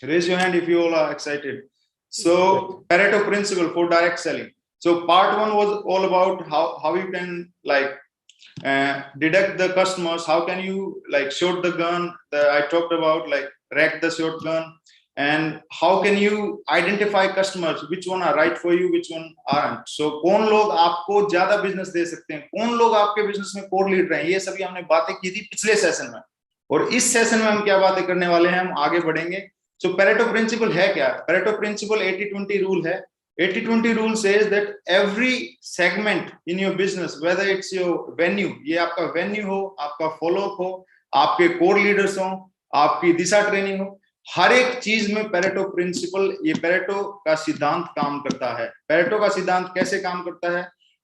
Raise your hand if you all are excited. So Pareto principle for direct selling. So part one was all about how you can like deduct the customers. How can you like shoot the gun? I talked about like rack the shotgun, and how can you identify customers, which one are right for you, which one aren't. So कौन लोग आपको ज्यादा business दे सकते हैं, कौन लोग आपके बिजनेस में कोर लीडर हैं, ये सभी हमने बातें की थी पिछले सेशन में, और इस सेशन में हम क्या बातें करने वाले हैं, हम आगे बढ़ेंगे. So Pareto principle है क्या? Pareto principle 80-20 rule है. 80-20 rule says that every segment in your business, whether it's your venue, ये आपका venue हो, आपका follow up हो, आपके core leaders हो, आपकी दिशा ट्रेनिंग हो, हर एक चीज में Pareto principle, ये Pareto का सिद्धांत काम करता है. Pareto का सिद्धांत कैसे काम करता है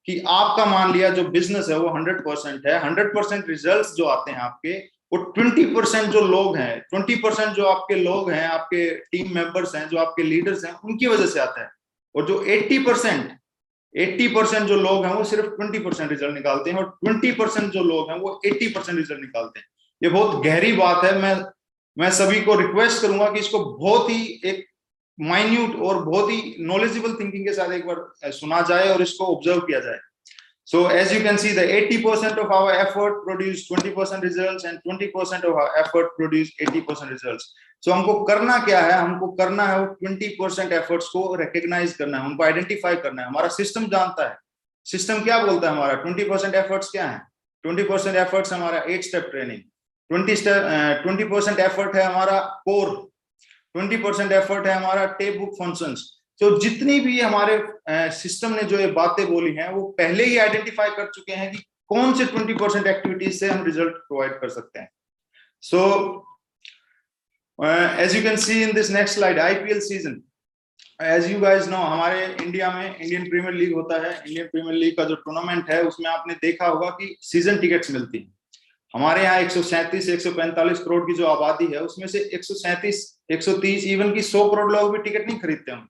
कि आपका मान लिया जो बिजनेस है वो 100% है, 100% रिजल्ट्स जो आते हैं आपके, वो 20% जो लोग हैं, 20% जो आपके लोग हैं, आपके टीम मेंबर्स हैं, जो आपके लीडर्स हैं, उनकी वजह से आता है. और जो 80% जो लोग हैं वो सिर्फ 20% रिजल्ट निकालते हैं, और 20% जो लोग हैं वो 80% रिजल्ट निकालते हैं. ये बहुत गहरी बात है. मैं सभी को रिक्वेस्ट करूंगा कि इसको बहुत ही एक माइन्यूट और बहुत ही नॉलेजेबल थिंकिंग के साथ एक बार सुना जाए और इसको ऑब्जर्व किया जाए. So as you can see, the 80% of our effort produce 20% results, and 20% of our effort produce 80% results. So हमको करना क्या है? हमको करना है वो 20% efforts को recognize करना है, उनको identify करना है. हमारा system जानता है. System क्या बोलता है हमारा? 20% efforts क्या है? 20% efforts हमारा 8-step training. 20% effort है हमारा core. 20% effort है हमारा tape book functions. तो जितनी भी हमारे सिस्टम ने जो ये बातें बोली हैं वो पहले ही आइडेंटिफाई कर चुके हैं कि कौन से 20% एक्टिविटीज से हम रिजल्ट प्रोवाइड कर सकते हैं. So as you can see in this next slide, IPL season, as you guys know, हमारे इंडिया में इंडियन प्रीमियर लीग होता है. इंडियन प्रीमियर लीग का जो टूर्नामेंट है उसमें आपने देखा होगा कि सीजन टिकट्स मिलती हैं. हमारे यहाँ 137-145 करोड़ की जो आबादी है उसमें से 137-130 इवन की 100 करोड़ लोग भी टिकट नहीं खरीदते हैं.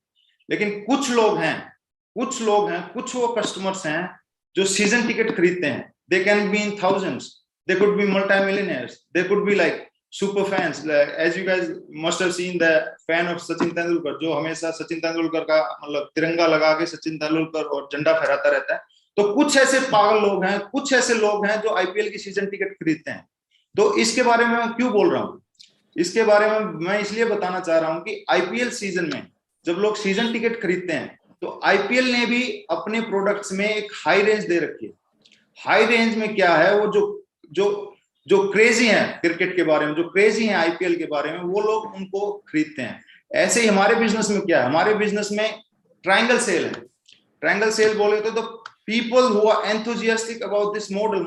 लेकिन कुछ लोग हैं, कुछ वो कस्टमर्स हैं जो सीजन टिकट खरीदते हैं. They can be in thousands, they could be multi millionaires, they could be like super fans. As you guys must have seen the fan of Sachin Tendulkar, जो हमेशा सचिन तेंदुलकर का मतलब तिरंगा लगा के सचिन तेंदुलकर और झंडा फहराता रहता है. तो कुछ ऐसे पागल लोग हैं, कुछ ऐसे लोग हैं जो आईपीएल की सीजन टिकट खरीदते हैं. तो इसके बारे में मैं क्यों बोल रहा हूँ? इसके बारे में मैं इसलिए बताना चाह रहा हूँ कि आईपीएल सीजन में जब लोग सीजन टिकट खरीदते हैं तो आईपीएल ने भी अपने प्रोडक्ट्स में एक हाई रेंज दे रखी है. हाई रेंज में क्या है, वो जो क्रेजी हैं क्रिकेट के बारे में, जो क्रेजी हैं आईपीएल के बारे में, वो लोग उनको खरीदते हैं. ऐसे ही हमारे बिजनेस में क्या है, हमारे बिजनेस में ट्रायंगल सेल है. ट्रायंगल सेल बोले तो people who are enthusiastic about this model,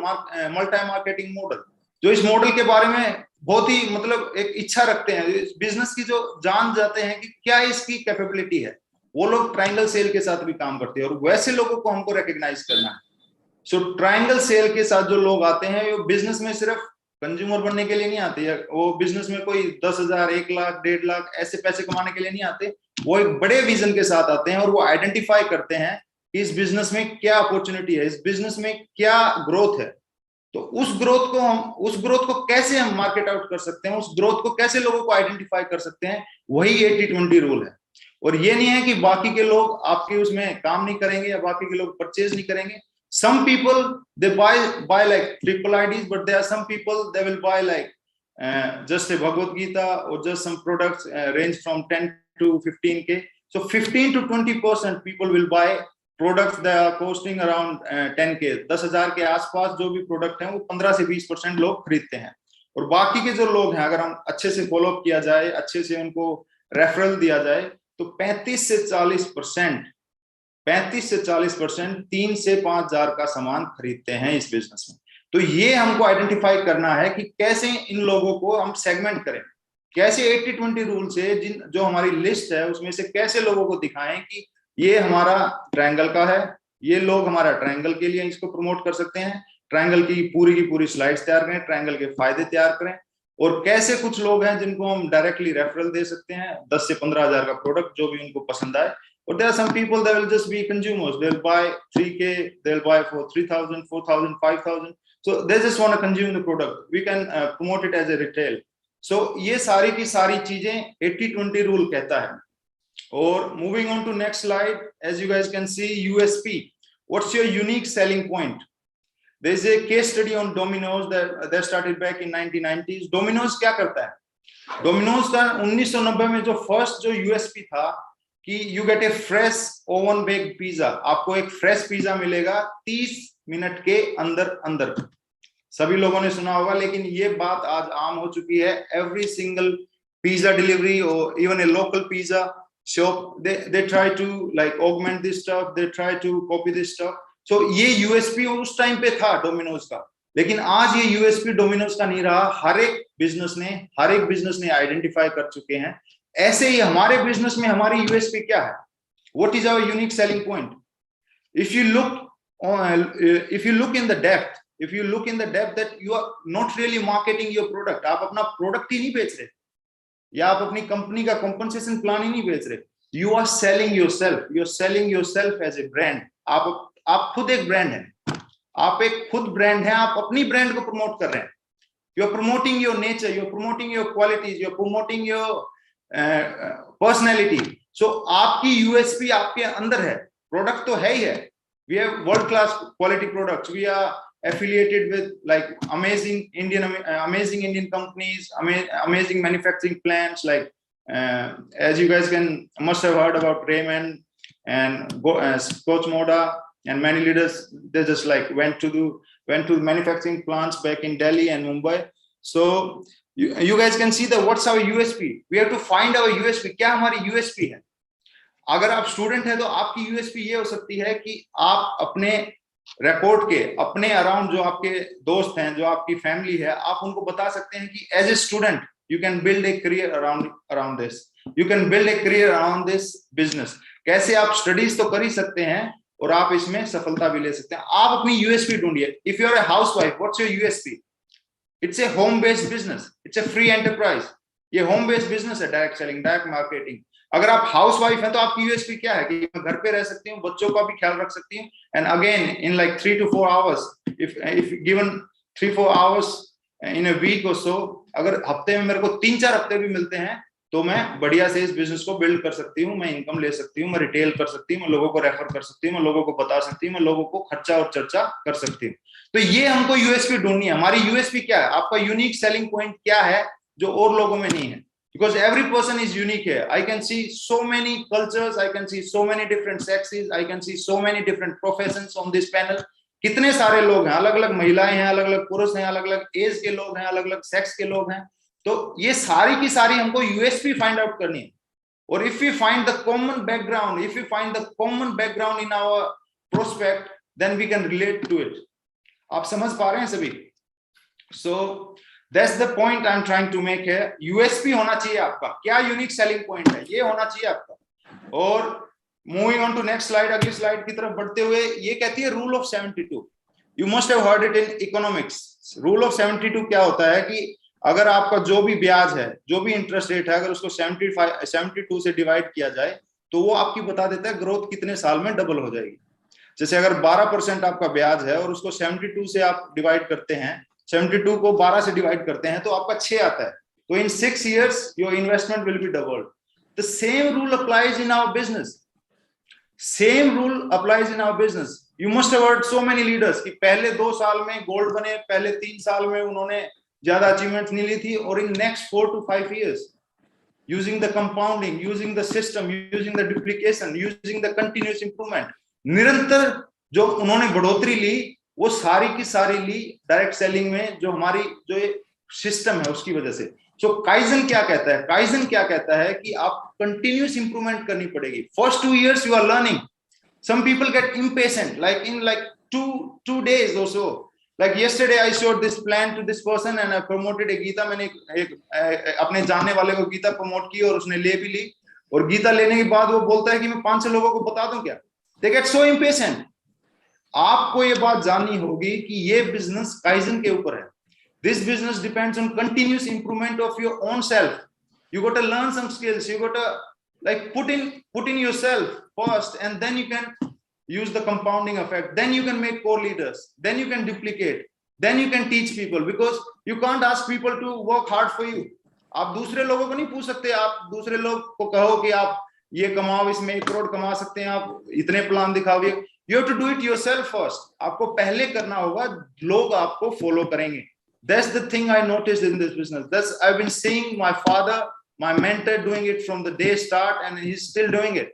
multi marketing model, जो इस मॉडल के बारे में बहुत ही मतलब एक इच्छा रखते हैं, इस बिजनेस की जो जान जाते हैं कि क्या इसकी कैपेबिलिटी है, वो लोग ट्रायंगल सेल के साथ भी काम करते हैं. और वैसे लोगों को हमको रिकॉग्नाइज करना है. सो ट्रायंगल सेल के साथ जो लोग आते हैं वो बिजनेस में सिर्फ कंज्यूमर बनने के लिए नहीं आते, या वो बिजनेस में कोई 10,000, 1 लाख, 1.5 लाख ऐसे पैसे कमाने के लिए नहीं आते. वो एक बड़े विजन के साथ आते हैं और वो आइडेंटिफाई करते हैं कि इस बिजनेस में क्या अपॉर्चुनिटी है, इस बिजनेस में क्या ग्रोथ है. तो उस ग्रोथ को कैसे हम मार्केट आउट कर सकते हैं, उस ग्रोथ को कैसे लोगों को आइडेंटिफाई कर सकते हैं, वही 80-20 रूल है. और ये नहीं है कि बाकी के लोग आपके उसमें काम नहीं करेंगे या बाकी के लोग परचेज नहीं करेंगे. Some people they buy like triple IDs, but there are some people they will buy like just a Bhagavad Gita or just some products range from 10 to 15K. So 15 to 20% people will buy products that are costing around 10K, 10,000 के आसपास जो भी product हैं वो 15 से 20% लोग खरीदते हैं. और बाकी के जो लोग हैं, अगर हम अच्छे से फॉलो अप किया जाए, अच्छे से उनको रेफरल दिया जाए, तो 35 से 40% 3 से 5,000 का सामान खरीदते हैं इस बिजनेस में. तो ये हमको आइडेंटिफाई करना है कि कैसे इन लोगों को हम सेगमेंट करें, कैसे 80-20 रूल से जो हमारी लिस्ट है उसमें से कैसे लोगों को दिखाएं कि ये हमारा ट्रायंगल का है, ये लोग हमारा ट्रायंगल के लिए इसको प्रमोट कर सकते हैं. ट्रायंगल की पूरी स्लाइड्स तैयार करें, ट्रायंगल के फायदे तैयार करें, और कैसे कुछ लोग हैं जिनको हम डायरेक्टली रेफरल दे सकते हैं 10 से 15,000 का प्रोडक्ट जो भी उनको पसंद आए. और there are some people they will just be consumers, they will buy 3K, they will buy for 3,000, 4,000, 5,000. So they just want to consume the product. We can promote it as a retail. सो ये सारी की सारी चीजें 80-20 rule कहता है. और moving on to next slide, as you guys can see USP, what's your unique selling point. There is a case study on Domino's that started back in 1990s. Domino's क्या करता है? Domino's का 1990 में जो first जो USP था कि you get A fresh oven baked pizza, आपको एक फ्रेश पिज्जा मिलेगा 30 मिनट के अंदर अंदर. सभी लोगों ने सुना होगा, लेकिन ये बात आज आम हो चुकी है. एवरी सिंगल पिज्जा डिलीवरी और even a local pizza shop, they try to like augment this stuff, they try to copy this stuff. So ये यूएसपी उस टाइम पे था डोमिनोज का, लेकिन आज ये यूएसपी डोमिनोज का नहीं रहा. हर एक बिजनेस ने आइडेंटिफाई कर चुके हैं. ऐसे ही हमारे बिजनेस में हमारी यूएसपी क्या है? What is our unique selling point? If you look in the depth that you are not really marketing your product. आप अपना प्रोडक्ट ही नहीं बेच रहे, या आप अपनी कंपनी का कॉम्पनसेशन प्लान ही नहीं बेच रहे. You are selling yourself as a brand. आप खुद एक ब्रांड है, आप एक खुद ब्रांड है. आप अपनी ब्रांड को प्रमोट कर रहे हैं. You are promoting your nature, you are promoting your qualities, you are promoting your personality. So आपकी यूएसपी आपके अंदर है. प्रोडक्ट तो है ही है. We have world class quality products. We are affiliated with like amazing Indian companies, amazing manufacturing plants, like as you guys must have heard about Raymond and Coach Moda and many leaders. They just like went to manufacturing plants back in Delhi and Mumbai. So you guys can see that what's our USP. We have to find our USP. क्या हमारी USP है? अगर आप student है तो आपकी USP ये हो सकती है कि आप अपने रिकॉर्ड के अपने अराउंड जो आपके दोस्त हैं, जो आपकी फैमिली है, आप उनको बता सकते हैं कि as a student you can build a career around this, you can build a career around this business. कैसे आप स्टडीज तो कर ही सकते हैं और आप इसमें सफलता भी ले सकते हैं. आप अपनी यूएसपी ढूंढिए. If you are a housewife, what's your USP? It's a home based business, it's a free enterprise. ये होम बेस्ड बिजनेस है, डायरेक्ट सेलिंग, डायरेक्ट मार्केटिंग. अगर आप हाउसवाइफ हैं तो आपकी यूएसपी क्या है? कि मैं घर पे रह सकती हूँ, बच्चों का भी ख्याल रख सकती हूँ. And again in like 3 to 4 hours, if given 3-4 hours in a week or so, अगर हफ्ते में मेरे को 3-4 हफ्ते भी मिलते हैं तो मैं बढ़िया से इस बिजनेस को बिल्ड कर सकती हूँ. मैं इनकम ले सकती हूँ, मैं रिटेल कर सकती हूँ, मैं लोगों को रेफर कर सकती हूँ, मैं लोगों को बता सकती हूँ, मैं लोगों को खर्चा और चर्चा कर सकती हूँ. तो ये हमको यूएसपी ढूंढनी है. हमारी यूएसपी क्या है? आपका यूनिक सेलिंग पॉइंट क्या है जो और लोगों में नहीं है? Because every person is unique here. I can see so many cultures, I can see so many different sexes, I can see so many different professions on this panel. कितने सारे लोग हैं, अलग अलग महिलाएं हैं, अलग अलग पुरुष हैं, अलग अलग एज के लोग हैं, अलग अलग सेक्स के लोग हैं. तो ये सारी की सारी हमको यूएसपी फाइंड आउट करनी है. और if we find the common background in our prospect, then we can relate to it. आप समझ पा रहे हैं सभी? So that's the point I'm trying to make है. USP होना चाहिए आपका. क्या यूनिक सेलिंग पॉइंट है? ये होना चाहिए आपका. और moving on to next slide, अगली स्लाइड की तरफ बढ़ते हुए, ये कहती है rule of 72. You must have heard it in economics. Rule of 72 क्या होता है कि अगर आपका जो भी ब्याज है, जो भी इंटरेस्ट रेट है, अगर उसको 72 से डिवाइड किया जाए तो वो आपकी बता देता है ग्रोथ कितने साल में डबल हो जाएगी. जैसे अगर 12% आपका ब्याज है और उसको 72 से आप डिवाइड करते हैं, 72 को 12 से डिवाइड करते हैं तो आपका 6 आता है. तो इन 6 years your investment will be doubled. The same rule applies in our business. You must have heard so many leaders कि पहले 2 साल में गोल्ड बने, पहले 3 साल में उन्होंने ज्यादा अचीवमेंट्स नहीं ली थी, और in next 4 to 5 years using the compounding, using the system, using the duplication, using the continuous improvement, निरंतर जो उन्होंने बढ़ोतरी ली वो सारी की सारी ली डायरेक्ट सेलिंग में, जो हमारी जो सिस्टम है उसकी वजह से. सो काइजन क्या कहता है? काइजन क्या कहता है कि आप कंटिन्यूअस इंप्रूवमेंट करनी पड़ेगी. First 2 years you are learning. Some people get impatient like in like 2 days or so. Like yesterday I showed this plan to this person and I promoted a Geeta. मैंने अपने जानने वाले को गीता प्रमोट की और उसने ले भी ली, और गीता लेने के बाद वो बोलता है कि मैं 500 लोगों को बता दूं क्या? They get so impatient. आपको ये बात जाननी होगी कि ये बिजनेस काइजन के ऊपर है. This business depends on continuous improvement of your own self. You got to learn some skills. You got to like put in yourself first, and then you can use the compounding effect. Then you can make co-leaders. Then you can duplicate. Then you can teach people, because you can't ask people to work hard for you. आप दूसरे लोगों को नहीं पूछ सकते, आप दूसरे लोग को कहो कि आप ये कमाओ, इसमें 1 करोड़ कमा सकते हैं, आप इतने प्लान दिखाओगे। You have to do it yourself first, आपको पहले करना होगा, लोग आपको फॉलो करेंगे। That's the thing I noticed in this business. That's I've been seeing my father, my mentor doing it from the day start, and he's still doing it.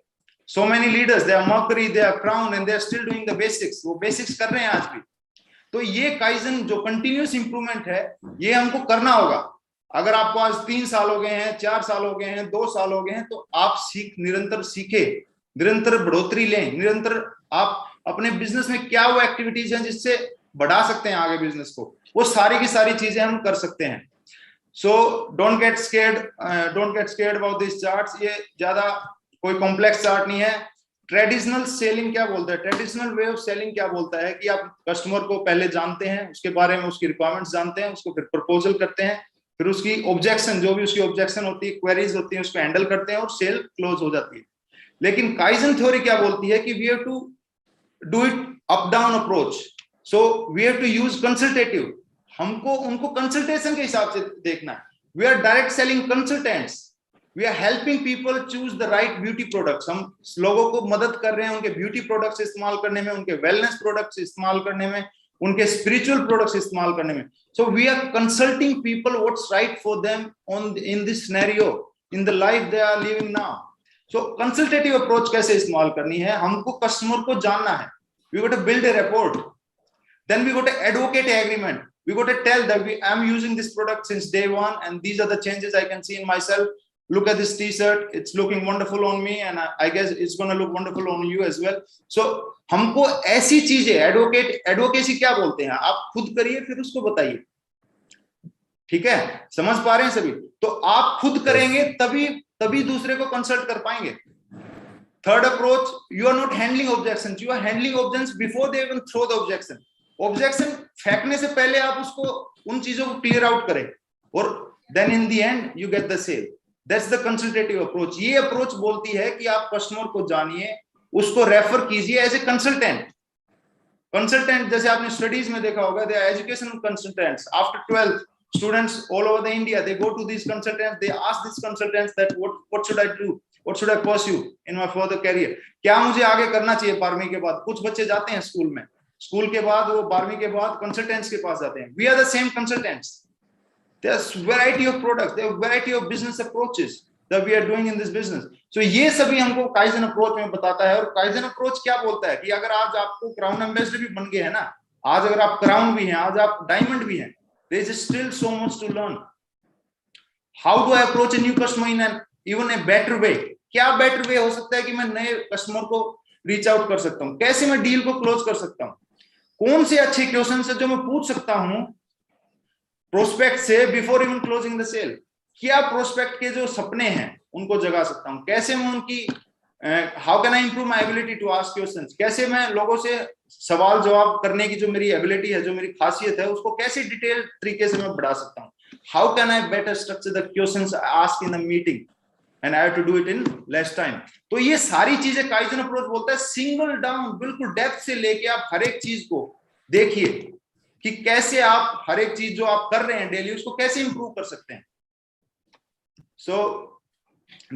So many leaders, they are Mercury, they are Crown, and they are still doing the basics. वो basics कर रहे हैं आज भी। तो ये kaizen जो continuous improvement है, ये हमको करना होगा। अगर आपको आज 3 साल हो गए हैं, 4 साल हो गए हैं, 2 साल हो गए हैं, तो आप निरंतर सीखे, निरंतर बढ़ोतरी लें, निरंतर आप अपने बिजनेस में क्या वो एक्टिविटीज हैं जिससे बढ़ा सकते हैं आगे बिजनेस को, वो सारी की सारी चीजें हम कर सकते हैं। So don't get scared about this charts. ये ज्यादा कोई कॉम्प्लेक्स चार्ट नहीं है। ट्रेडिशनल सेलिंग क्या बोलता है, ट्रेडिशनल वे ऑफ सेलिंग क्या बोलता है कि आप कस्टमर को पहले जानते हैं, उसके बारे में उसकी रिक्वायरमेंट्स जानते हैं, उसको फिर प्रपोजल करते हैं, फिर उसकी ऑब्जेक्शन, जो भी उसकी ऑब्जेक्शन होती है, क्वेरीज होती है, उसको हैंडल करते हैं और सेल क्लोज हो जाती है। लेकिन काइजन थ्योरी क्या बोलती है कि we have to do it up down approach. So we have to use consultative, हमको उनको कंसल्टेशन के हिसाब से देखना है। We are direct selling consultants, we are helping people choose the right beauty products. हम लोगों को मदद कर रहे हैं उनके ब्यूटी प्रोडक्ट्स इस्तेमाल करने में, उनके वेलनेस प्रोडक्ट्स इस्तेमाल करने में, उनके स्पिरिचुअल प्रोडक्ट्स इस्तेमाल करने में। So we are consulting people what's right for them on in this scenario, in the life they are living now. So consultative approach कैसे इस्तेमाल करनी है, हमको कस्टमर को जानना है। We got to build a rapport, then we got to advocate agreement, we got to tell that I am using this product since day 1 and these are the changes I can see in myself. Look at this t-shirt, it's looking wonderful on me and I guess it's going to look wonderful on you as well. So हमको ऐसी चीजें, advocacy क्या बोलते हैं, आप खुद करिए फिर उसको बताइए। ठीक है, समझ पा रहे हैं सभी? तो आप खुद करेंगे तभी दूसरे को कंसल्ट कर पाएंगे। Third approach, you are not handling objections, you are handling objections before they even throw the objection. Objection फेंकने से पहले आप उसको, उन चीजों को क्लियर आउट करें और then in the end you get the sale. That's the consultative approach. ये अप्रोच बोलती है कि आप कस्टमर को जानिए, उसको रेफर कीजिए एज ए कंसल्टेंट। कंसल्टेंट जैसे आपने स्टडीज में देखा होगा, they are educational consultants. After 12th, students all over the India, they go to these consultants, they ask these consultants that what should I do, what should I pursue in my further career, क्या मुझे आगे करना चाहिए 12वीं के बाद। कुछ बच्चे जाते हैं स्कूल में, स्कूल के बाद वो 12वीं के बाद कंसल्टेंट्स के पास जाते हैं। We are the same consultants. There's variety of products, there are variety of business approaches that we are doing in this business. So ये सभी हमको काइजन अप्रोच में बताता है। और काइजन अप्रोच क्या बोलता है कि अगर आज आपको क्राउन एम्बेसडर भी बन गए हैं ना, आज अगर आप क्राउन भी हैं, आज आप डायमंड भी हैं, there is still so much to learn. How do I approach a new customer in an even a better way? क्या better way हो सकता है कि मैं नए कस्टमर को रीच आउट कर सकता हूँ, कैसे मैं डील को क्लोज कर सकता हूँ, कौन से अच्छे क्वेश्चन है जो मैं पूछ सकता हूँ प्रोस्पेक्ट से before even closing the sale. क्या प्रोस्पेक्ट के जो सपने हैं उनको जगा सकता हूँ, कैसे मैं उनकी how can I improve my ability to ask questions, कैसे मैं लोगों से सवाल जवाब करने की जो मेरी एबिलिटी है, जो मेरी खासियत है, उसको कैसे डिटेल तरीके से मैं बढ़ा सकता हूँ। How can I better structure the questions ask in the meeting and I have to do it in less time. तो ये सारी चीजें काइजन अप्रोच बोलता है। सिंगल डाउन, बिल्कुल डेप्थ से लेके आप हर एक चीज को देखिए कि कैसे आप हर एक चीज जो आप कर रहे हैं डेली उसको कैसे इंप्रूव कर सकते हैं। सो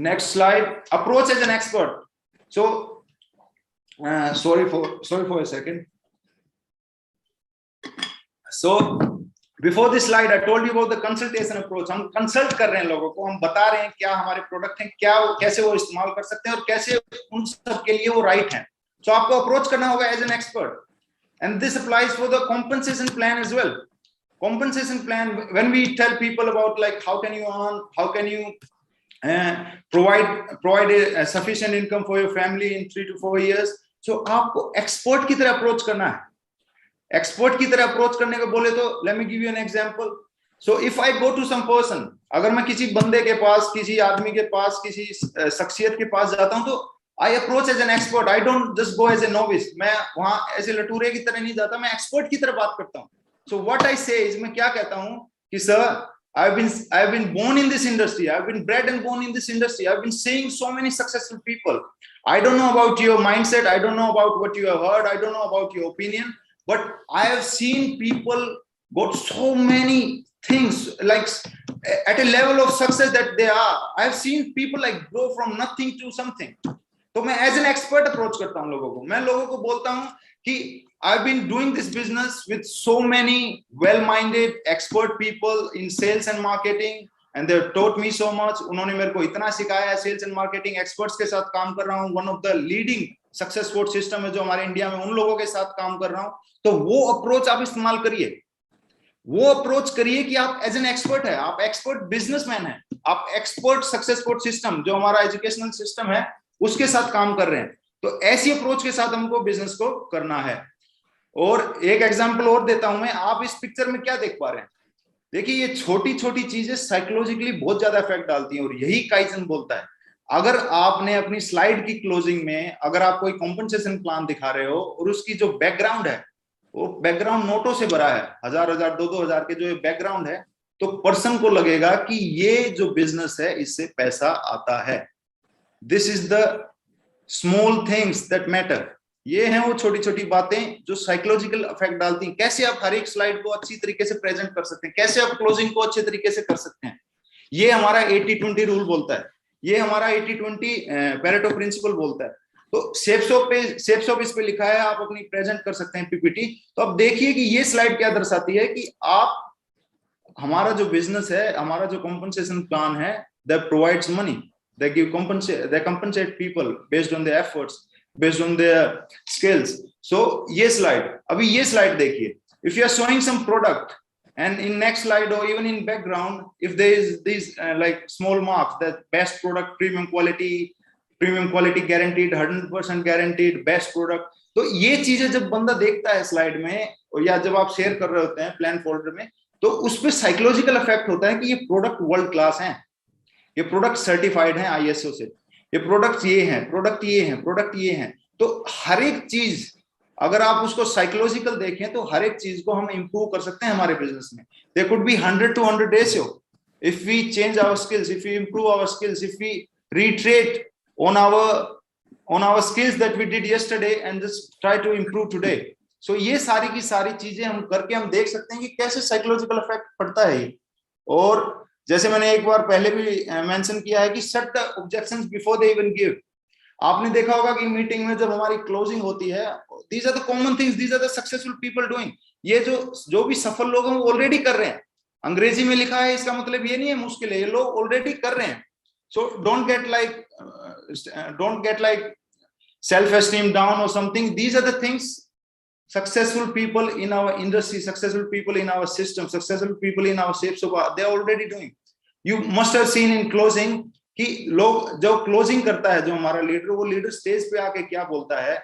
next slide, approach as an expert. So sorry for a second. So before this slide I told you about the consultation approach. हम कंसल्ट कर रहे हैं लोगों को, हम बता रहे हैं क्या हमारे प्रोडक्ट हैं, क्या कैसे वो इस्तेमाल कर सकते हैं और कैसे उन सब के लिए वो राइट हैं। So आपको अप्रोच करना होगा as an expert, and this applies for the compensation plan as well. Compensation plan, when we tell people about like how can you earn, how can you provide a sufficient income for your family in 3 to 4 years, so आपको expert की तरह approach करना है। Expert की तरह approach करने को बोले तो let me give you an example. So if I go to some person, अगर मैं किसी बंदे के पास, किसी आदमी के पास, किसी शख्सियत के पास जाता हूं तो I approach as an expert. I don't just go as a novice. मैं वहां ऐसे लटूरे की तरह नहीं जाता, मैं एक्सपर्ट की तरह बात करता हूं। So what I say is, मैं क्या कहता हूं कि sir, I've been born in this industry. I've been bred and born in this industry. I've been seeing so many successful people. I don't know about your mindset. I don't know about what you have heard. I don't know about your opinion. But I have seen people got so many things like at a level of success that they are. I've seen people like grow from nothing to something. तो मैं as an expert approach करता हूँ लोगों को, मैं लोगों को बोलता हूँ कि I've been doing this business with so many well-minded expert people in sales and marketing and they've taught me so much. उन्होंने मेरे को इतना सिखाया है, सेल्स एंड मार्केटिंग एक्सपर्ट्स के साथ काम कर रहा हूँ, one of the leading success support system है जो हमारे इंडिया में, उन लोगों के साथ काम कर रहा हूँ. तो वो अप्रोच आप इस्तेमाल करिए, वो अप्रोच करिए कि आप एज एन एक्सपर्ट है, आप एक्सपर्ट बिजनेसमैन है, आप एक्सपर्ट सक्सेस सपोर्ट सिस्टम जो हमारा एजुकेशनल सिस्टम है उसके साथ काम कर रहे हैं. तो ऐसी अप्रोच के साथ हमको बिजनेस को करना है. और एक एग्जांपल और देता हूं मैं, आप इस पिक्चर में क्या देख पा रहे हैं? देखिए ये छोटी छोटी चीजें साइकोलॉजिकली बहुत ज्यादा इफेक्ट डालती हैं और यही काइजन बोलता है. अगर आपने अपनी स्लाइड की क्लोजिंग में अगर आप कोई कॉम्पनसेशन प्लान दिखा रहे हो और उसकी जो बैकग्राउंड है वो बैकग्राउंड नोटों से भरा है, 1000 2000 के जो बैकग्राउंड है, तो पर्सन को लगेगा कि ये जो बिजनेस है इससे पैसा आता है. This is the small things that matter. ये हैं वो छोटी छोटी बातें जो साइकोलॉजिकल इफेक्ट डालती हैं. कैसे आप हर एक स्लाइड को अच्छी तरीके से प्रेजेंट कर सकते हैं, कैसे आप क्लोजिंग को अच्छे तरीके से कर सकते हैं. ये हमारा 80-20 रूल बोलता है, ये हमारा 80-20 पेरेटो प्रिंसिपल बोलता है. तो शेप्स इस पे लिखा है, आप अपनी प्रेजेंट कर सकते हैं पीपीटी. तो अब देखिए कि ये स्लाइड क्या दर्शाती है कि आप, हमारा जो बिजनेस है, हमारा जो कॉम्पनसेशन प्लान है, that provides money, they compensate people based on their efforts, based on their skills. So ये slide, अभी ये slide देखिए, if you are showing some product and in next slide or even in background if there is these like small marks that best product, premium quality guaranteed, 100% guaranteed, best product, तो ये चीजें जब बंदा देखता है slide में या जब आप शेयर कर रहे होते हैं प्लान फोल्डर में, तो उस पर साइकोलॉजिकल इफेक्ट होता है कि ये प्रोडक्ट वर्ल्ड क्लास है, ये प्रोडक्ट सर्टिफाइड है आईएसओ से, ये प्रोडक्ट ये हैं, प्रोडक्ट ये हैं, प्रोडक्ट ये हैं. तो हर एक चीज अगर आप उसको साइकोलॉजिकल देखें तो हर एक चीज को हम इंप्रूव कर सकते हैं हमारे बिजनेस में. There could be 100 to 100 ratio if we change our skills, if we improve our skills, if we retreat on our skills that we did yesterday and just try to improve today. So ये सारी की सारी चीजें हम करके हम देख सकते हैं कि कैसे साइकोलॉजिकल इफेक्ट पड़ता है. और जैसे मैंने एक बार पहले भी मेंशन किया है कि set the objections before they even give. आपने देखा होगा कि मीटिंग में जब हमारी क्लोजिंग होती है, these are the common things, these are the successful people doing. ये जो भी सफल लोग हैं वो ऑलरेडी कर रहे हैं. अंग्रेजी में लिखा है इसका मतलब ये नहीं है मुश्किल है, ये लोग ऑलरेडी कर रहे हैं. So don't get like self-esteem down or something. These are the things successful people in our industry, successful people in our system, successful people in our shapes of they are already doing. You must have seen in closing कि लोग जो closing करता है, जो हमारा leader, वो leader stage पे आके क्या बोलता है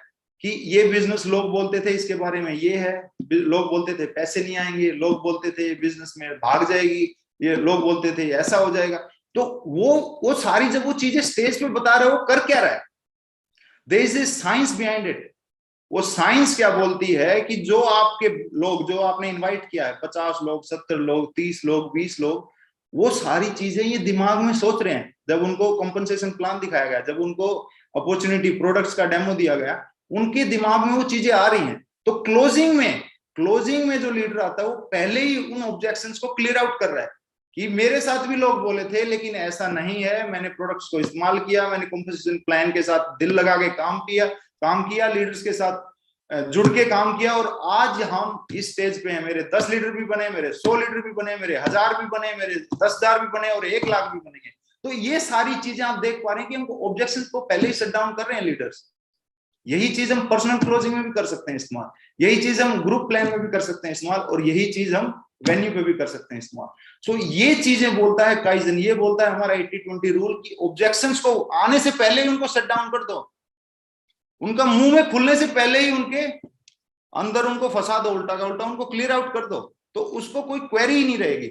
कि ये बिजनेस लोग बोलते थे इसके बारे में ये है, लोग बोलते थे पैसे नहीं आएंगे, लोग बोलते थे बिजनेस में भाग जाएगी, ये लोग बोलते थे ऐसा हो जाएगा. तो वो सारी जब वो चीजें स्टेज पे बता रहे हो, कर क्या रहा है? There is a science behind it. वो साइंस क्या बोलती है कि जो आपके लोग, जो आपने इनवाइट किया है, 50 लोग, 70 लोग, 30 लोग, 20 लोग, वो सारी चीजें ये दिमाग में सोच रहे हैं. जब उनको कॉम्पनसेशन प्लान दिखाया गया, जब उनको अपॉर्चुनिटी प्रोडक्ट्स का डेमो दिया गया, उनके दिमाग में वो चीजें आ रही हैं. तो क्लोजिंग में जो लीडर आता है वो पहले ही उन ऑब्जेक्शंस को क्लियर आउट कर रहा है कि मेरे साथ भी लोग बोले थे लेकिन ऐसा नहीं है, मैंने प्रोडक्ट्स को इस्तेमाल किया, मैंने कॉम्पोजिशन प्लान के साथ दिल लगा के काम किया, लीडर्स के साथ जुड़ के काम किया, और आज हम इस स्टेज पे हैं. मेरे 10 लीडर भी बने, मेरे 100 लीडर भी बने, मेरे 1000 भी बने, मेरे 10,000 भी बने और 1 लाख भी बनेंगे. तो ये सारी चीजें आप देख पा रहे हैं कि हमको ऑब्जेक्शंस को पहले ही शट डाउन कर रहे हैं लीडर्स. यही चीज हम पर्सनल क्लोजिंग में भी कर सकते हैं इस्तेमाल, यही चीज हम ग्रुप प्लान में भी कर सकते हैं इस्तेमाल, और यही चीज हम वेन्यू पे भी कर सकते हैं इस्तेमाल. सो ये चीजें बोलता है काइजन, ये बोलता है हमारा 80-20 रूल की ऑब्जेक्शंस को आने से पहले ही उनको शट डाउन कर दो, उनका मुंह में खुलने से पहले ही उनके अंदर उनको फंसा दो, उल्टा का उल्टा उनको क्लियर आउट कर दो. तो उसको कोई क्वेरी ही नहीं रहेगी,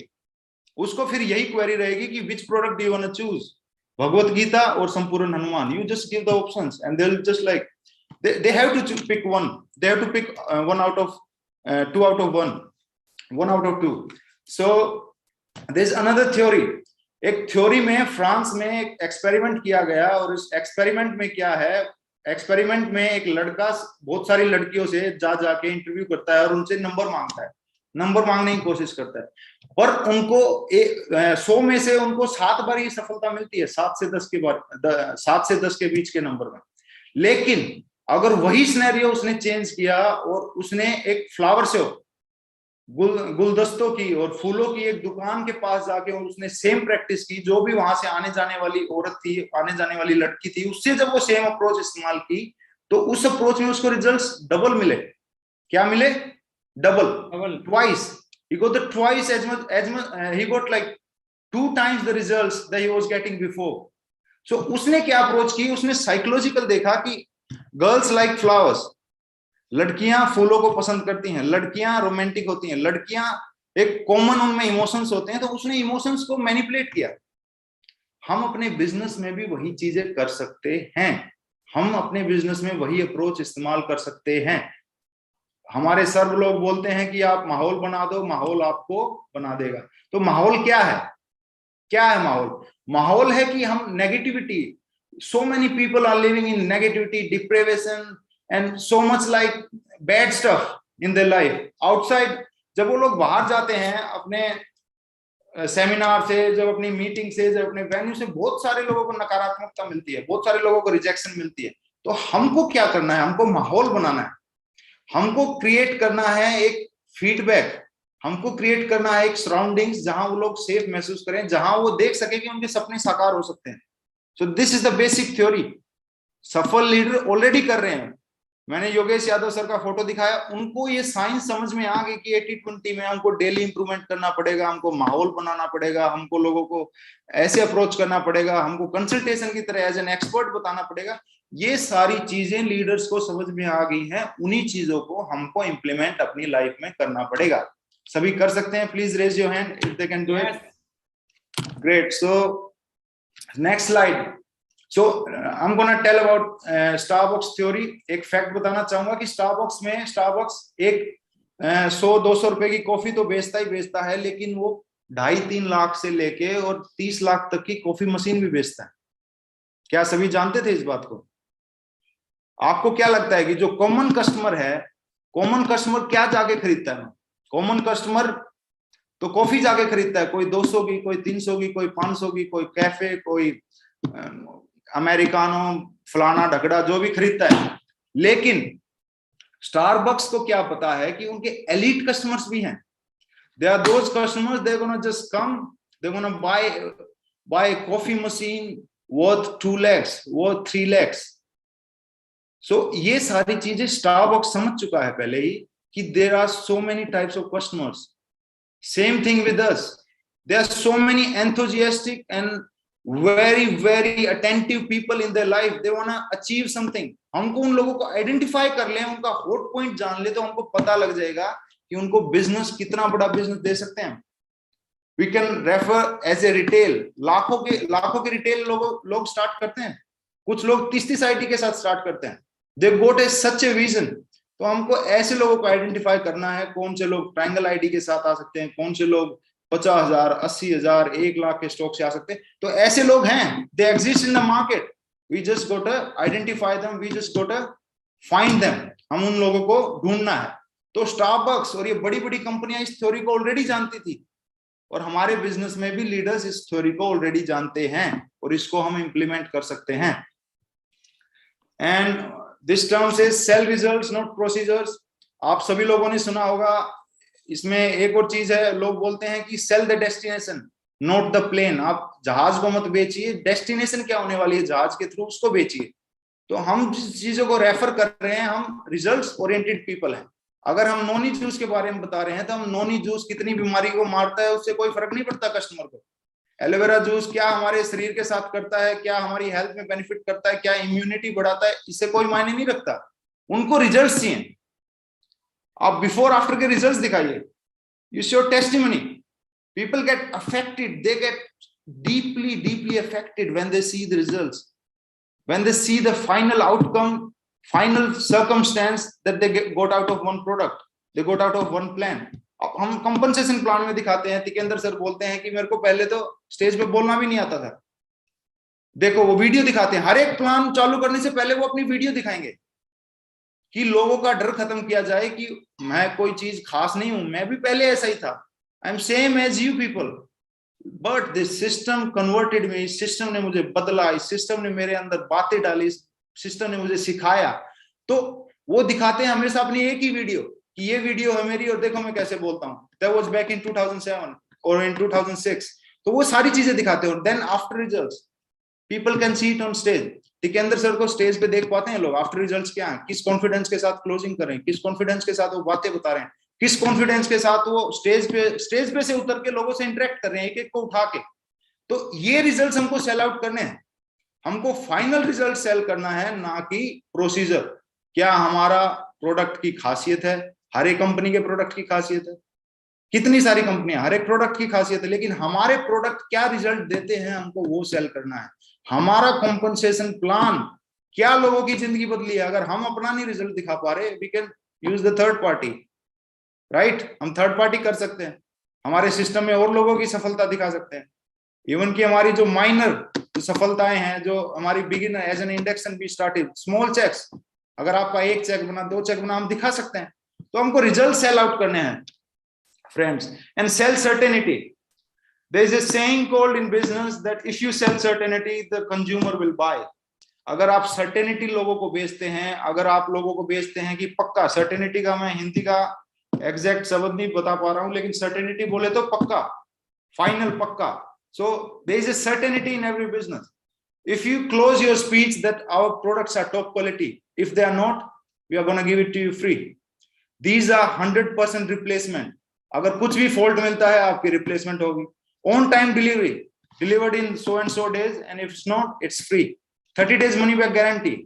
उसको फिर यही क्वेरी रहेगी कि which product do you want to choose, Bhagavad Gita और Sampoorna Hanuman. You just give the options and they will just like they have to pick one, they have to pick one out of 2 out of 1 out of 2. So there's another theory. एक theory में France में एक experiment किया गया, और इस experiment में क्या है, एक्सपेरिमेंट में एक लड़का बहुत सारी लड़कियों से जाके इंटरव्यू करता है और उनसे नंबर मांगता है. नंबर मांगने की कोशिश करता है, और उनको 100 में से उनको 7 बार ही सफलता मिलती है, 7 से 10 के बार, 7 से 10 के बीच के नंबर में। लेकिन अगर वही सिनेरियो उसने चेंज किया और उसने एक फ्लावर शो, गुलदस्तों की और फूलों की एक दुकान के पास जाके और उसने सेम प्रैक्टिस की, जो भी वहां से आने जाने वाली औरत थी, आने जाने वाली लड़की थी, उससे जब वो सेम अप्रोच इस्तेमाल की, तो उस अप्रोच में उसको रिजल्ट्स डबल मिले। क्या मिले? Double, twice. he got the twice as much he got like 2 times the results that he was getting before. So उसने क्या अप्रोच की, उसने साइकोलॉजिकल देखा कि गर्ल्स लाइक फ्लावर्स, लड़कियां फूलों को पसंद करती हैं, लड़कियां रोमांटिक होती हैं, लड़कियां एक कॉमन उनमें इमोशंस होते हैं, तो उसने इमोशंस को मैनिपुलेट किया। हम अपने बिजनेस में भी वही चीजें कर सकते हैं, हम अपने बिजनेस में वही अप्रोच इस्तेमाल कर सकते हैं। हमारे सर्व लोग बोलते हैं कि आप माहौल बना दो, माहौल आपको बना देगा। तो माहौल क्या है? क्या है माहौल? माहौल है कि हम negativity, so many people are living in negativity, deprivation and so much like bad stuff in their life outside। जब वो लोग बाहर जाते हैं अपने सेमिनार से, जब अपनी मीटिंग से, जब अपने वेन्यू से, बहुत सारे लोगों को नकारात्मकता मिलती है, बहुत सारे लोगों को रिजेक्शन मिलती है। तो हमको क्या करना है? हमको माहौल बनाना है, हमको क्रिएट करना है एक फीडबैक, हमको क्रिएट करना है एक सराउंडिंग्स जहां वो लोग सेफ महसूस करें, जहां वो देख सके कि उनके सपने साकार हो सकते हैं। So this is the basic theory. सफल लीडर ऑलरेडी कर रहे हैं। मैंने योगेश यादव सर का फोटो दिखाया, उनको ये साइंस समझ में आ गई कि 80-20 में हमको डेली इंप्रूवमेंट करना पड़ेगा, हमको माहौल बनाना पड़ेगा, हमको लोगों को ऐसे अप्रोच करना पड़ेगा, हमको कंसल्टेशन की तरह एज एन एक्सपर्ट बताना पड़ेगा। ये सारी चीजें लीडर्स को समझ में आ गई हैं, उन्हीं चीजों को हमको इंप्लीमेंट अपनी लाइफ में करना पड़ेगा। सभी कर सकते हैं? Please raise your hand if they can do it. Great. So next slide. So I'm gonna tell about Starbucks theory। एक फैक्ट बताना चाहूंगा कि स्टारबक्स एक 100-200 रुपए की कॉफी तो बेचता ही बेचता है, लेकिन वो 2.5-3 लाख से लेके और 30 लाख तक की कॉफी मशीन भी बेचता है। क्या सभी जानते थे इस बात को? आपको क्या लगता है कि जो कॉमन कस्टमर है, कॉमन कस्टमर क्या जाके खरीदता है? कॉमन कस्टमर तो कॉफी जाके खरीदता है, कोई 200 की, कोई 300 की, कोई 500 की, कोई कैफे, कोई अमेरिकानो, फलाना ढकड़ा, जो भी खरीदता है। लेकिन स्टारबक्स को क्या पता है कि उनके एलीट कस्टमर्स भी हैं। They are those customers, they gonna just come, they gonna buy coffee machine worth 2 lakhs, worth 3 lakhs। So ये सारी चीजें स्टारबक्स समझ चुका है पहले ही कि there are so many types of customers. Same thing with us, there are so many enthusiastic and very attentive people in their life, they want to achieve something। हमको उन लोगों को आइडेंटिफाई कर लें, उनका हॉट पॉइंट जान ले, तो हमको पता लग जाएगा कि उनको बिजनेस, कितना बड़ा बिजनेस दे सकते हैं। We can refer as a retail, लाखों के रिटेल लोग स्टार्ट करते हैं। कुछ लोग 30 आईटी के साथ स्टार्ट करते हैं। दे गोट ए सच ए विजन। तो हमको ऐसे लोगों को आइडेंटिफाई करना है, कौन से लोग ट्रायंगल आईडी के साथ आ सकते हैं, कौन से लोग 50,000, 80,000, 1 लाख के स्टॉक से आ सकते हैं। तो ऐसे लोग हैं, they exist in the market, we just got identify them, we just got find them. हम उन लोगों को ढूंढना है। तो स्टारबक्स और ये बड़ी बड़ी कंपनियां इस थ्योरी को ऑलरेडी जानती थी, और हमारे बिजनेस में भी लीडर्स इस थ्योरी को ऑलरेडी जानते हैं, और इसको हम इंप्लीमेंट कर सकते हैं। एंड दिस टर्म से सेल रिजल्ट्स नॉट प्रोसीजर्स। आप सभी लोगों ने सुना होगा। इसमें एक और चीज है, लोग बोलते हैं कि sell the destination not the plane. आप जहाज को मत बेचिए, डेस्टिनेशन क्या होने वाली है जहाज के थ्रू, उसको बेचिए। तो हम जिस चीजों को रेफर कर रहे हैं, हम रिजल्ट्स ओरिएंटेड पीपल हैं। अगर हम नोनी जूस के बारे में बता रहे हैं, तो हम नोनी जूस कितनी बीमारी को मारता है उससे कोई फर्क नहीं पड़ता कस्टमर को। एलोवेरा जूस क्या हमारे शरीर के साथ करता है, क्या हमारी हेल्थ में बेनिफिट करता है, क्या इम्यूनिटी बढ़ाता है, इससे कोई मायने नहीं रखता। उनको रिजल्ट्स चाहिए। आप बिफोर आफ्टर के रिजल्ट्स दिखाइए, you show testimony, people get affected, they get deeply affected when they see the results, when they see the final outcome, final circumstance that they got out of one product, they got out of one plan। अब हम compensation plan में दिखाते हैं, तिकेंद्र sir बोलते हैं कि मेरे को पहले तो स्टेज पे बोलना भी नहीं आता था। देखो वो वीडियो दिखाते हैं, हर एक प्लान चालू करने से पहले वो अपनी वीडियो दिखाएंगे। कि लोगों का डर खत्म किया जाए कि मैं कोई चीज खास नहीं हूं, मैं भी पहले ऐसा ही था, I am same as you people, but this system converted me, इस सिस्टम ने मुझे बदला, इस सिस्टम ने मेरे अंदर बातें डाली, इस सिस्टम ने मुझे सिखाया। तो वो दिखाते हैं हमेशा अपनी एक ही वीडियो कि ये वीडियो है मेरी और देखो मैं कैसे बोलता हूँ, दैट वाज बैक इन 2007 और इन 2006। तो वो सारी चीजें दिखाते हैं। Then after results people can see it on stage. Tikendra sir को स्टेज पे देख पाते हैं लोग, आफ्टर रिजल्ट्स क्या है, किस कॉन्फिडेंस के साथ क्लोजिंग कर रहे हैं, किस कॉन्फिडेंस के साथ वो बातें बता रहे हैं, किस कॉन्फिडेंस के साथ वो स्टेज पे से उतर के लोगों से इंटरेक्ट कर रहे हैं एक एक को उठा के। तो ये रिजल्ट्स हमको सेल आउट करने हैं, हमको फाइनल रिजल्ट सेल करना है, ना कि प्रोसीजर। क्या हमारा प्रोडक्ट की खासियत है, हर एक कंपनी के प्रोडक्ट की खासियत है, कितनी सारी कंपनियां, हर एक प्रोडक्ट की खासियत है, लेकिन हमारे प्रोडक्ट क्या रिजल्ट देते हैं हमको वो सेल करना है। हमारा कॉम्पनसेशन प्लान क्या लोगों की जिंदगी बदली है। अगर हम अपना नहीं रिजल्ट दिखा पा रहे, we can use the third party, right, हम थर्ड पार्टी कर सकते हैं, हमारे सिस्टम में और लोगों की सफलता दिखा सकते हैं। इवन की हमारी जो माइनर सफलताएं हैं, जो हमारी beginner as an induction we started small checks, अगर आपका एक चेक बना, दो चेक बना, हम दिखा सकते हैं। तो हमको रिजल्ट सेल आउट करने हैं friends, and sell certainty. There is a saying called in business that if you sell certainty, the consumer will buy. अगर आप सर्टेनिटी लोगों को बेचते हैं, अगर आप लोगों को बेचते हैं कि पक्का, सर्टेनिटी का मैं हिंदी का एग्जैक्ट शब्द नहीं बता पा रहा हूं, लेकिन सर्टेनिटी बोले तो पक्का, फाइनल, पक्का। So there is a certainty in every business. If you close your speech that our products are top quality, if they are not, we are going to give it to you free. These are 100% replacement. अगर कुछ भी fault मिलता है आपकी replacement होगी। On time delivery, delivered in so and so days, and if it's not, it's free. 30 days money back guarantee.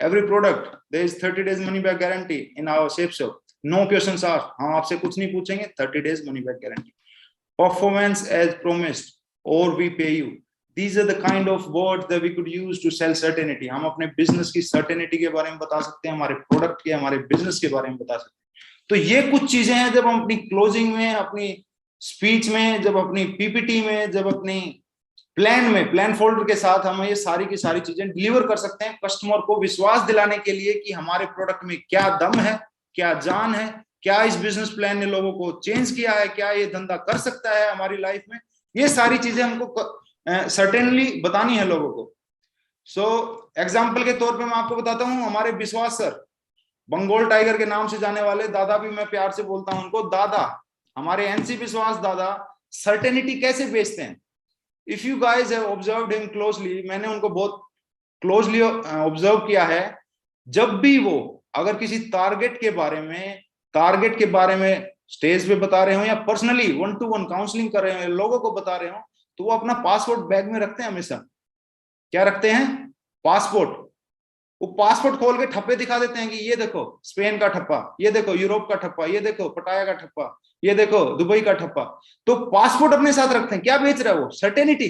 Every product there is 30 days money back guarantee in our Shape Shop. No questions asked. हम आपसे कुछ नहीं पूछेंगे, 30 days money back guarantee. Performance as promised, or we pay you. These are the kind of words that we could use to sell certainty. हम अपने business की certainty के बारे में बता सकते हैं, हमारे प्रोडक्ट के, हमारे बिजनेस के बारे में बता सकते हैं। तो ये कुछ चीजें हैं, जब हम अपनी क्लोजिंग में, अपनी स्पीच में, जब अपनी पीपीटी में, जब अपनी प्लान में, प्लान फोल्डर के साथ हम ये सारी की सारी चीजें डिलीवर कर सकते हैं कस्टमर को विश्वास दिलाने के लिए कि हमारे प्रोडक्ट में क्या दम है, क्या जान है, क्या इस बिजनेस प्लान ने लोगों को चेंज किया है, क्या ये धंधा कर सकता है हमारी लाइफ में। ये सारी चीजें हमको सर्टेनली बतानी है लोगों को। सो एग्जाम्पल के तौर पर मैं आपको बताता हूँ, हमारे विश्वास सर, बंगाल टाइगर के नाम से जाने वाले दादा, भी मैं प्यार से बोलता हूं उनको दादा, हमारे एनसी विश्वास दादा सर्टेनिटी कैसे बेचते हैं। If you guys have observed him closely, मैंने उनको बहुत क्लोजली ऑब्जर्व किया है, जब भी वो अगर किसी टारगेट के बारे में स्टेज पे बता रहे हो या पर्सनली 1-to-1 काउंसलिंग कर रहे हो, लोगों को बता रहे हो, तो वो अपना पासपोर्ट बैग में रखते हैं हमेशा। क्या रखते हैं? पासपोर्ट। वो पासपोर्ट खोल के ठप्पे दिखा देते हैं कि ये देखो स्पेन का ठप्पा, ये देखो यूरोप का ठप्पा, ये देखो पटाया का ठप्पा, ये देखो दुबई का ठप्पा। तो पासपोर्ट अपने साथ रखते हैं। क्या बेच रहा है वो? सर्टेनिटी।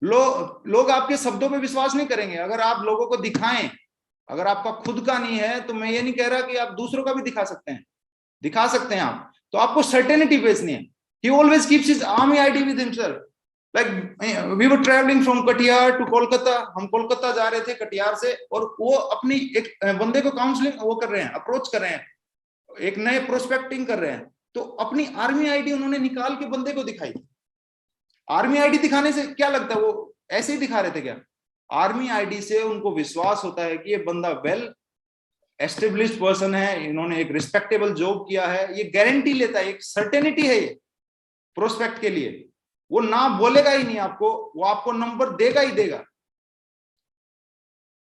लोग आपके शब्दों पे विश्वास नहीं करेंगे अगर आप लोगों को दिखाएं। अगर आपका खुद का नहीं है तो मैं ये नहीं कह रहा कि आप दूसरों का भी दिखा सकते हैं, दिखा सकते हैं आप। तो आपको सर्टेनिटी बेचनी है। He always keeps his army ID with himself. Like we were traveling from Katiyar to Kolkata. हम कोलकाता जा रहे थे कटियार से, और वो अपनी एक बंदे को काउंसलिंग वो कर रहे हैं, अप्रोच कर रहे हैं, एक नए प्रोस्पेक्टिंग कर रहे हैं। तो अपनी आर्मी आईडी उन्होंने निकाल के बंदे को दिखाई। आर्मी आईडी दिखाने से क्या लगता है, वो ऐसे ही दिखा रहे थे क्या? आर्मी आईडी से उनको विश्वास होता है कि ये बंदा वेल एस्टेब्लिश्ड पर्सन है, इन्होंने एक रिस्पेक्टेबल जॉब किया है, ये गारंटी लेता है, एक सर्टेनिटी है ये प्रोस्पेक्ट के लिए। वो ना बोलेगा ही नहीं आपको, वो आपको नंबर देगा ही देगा।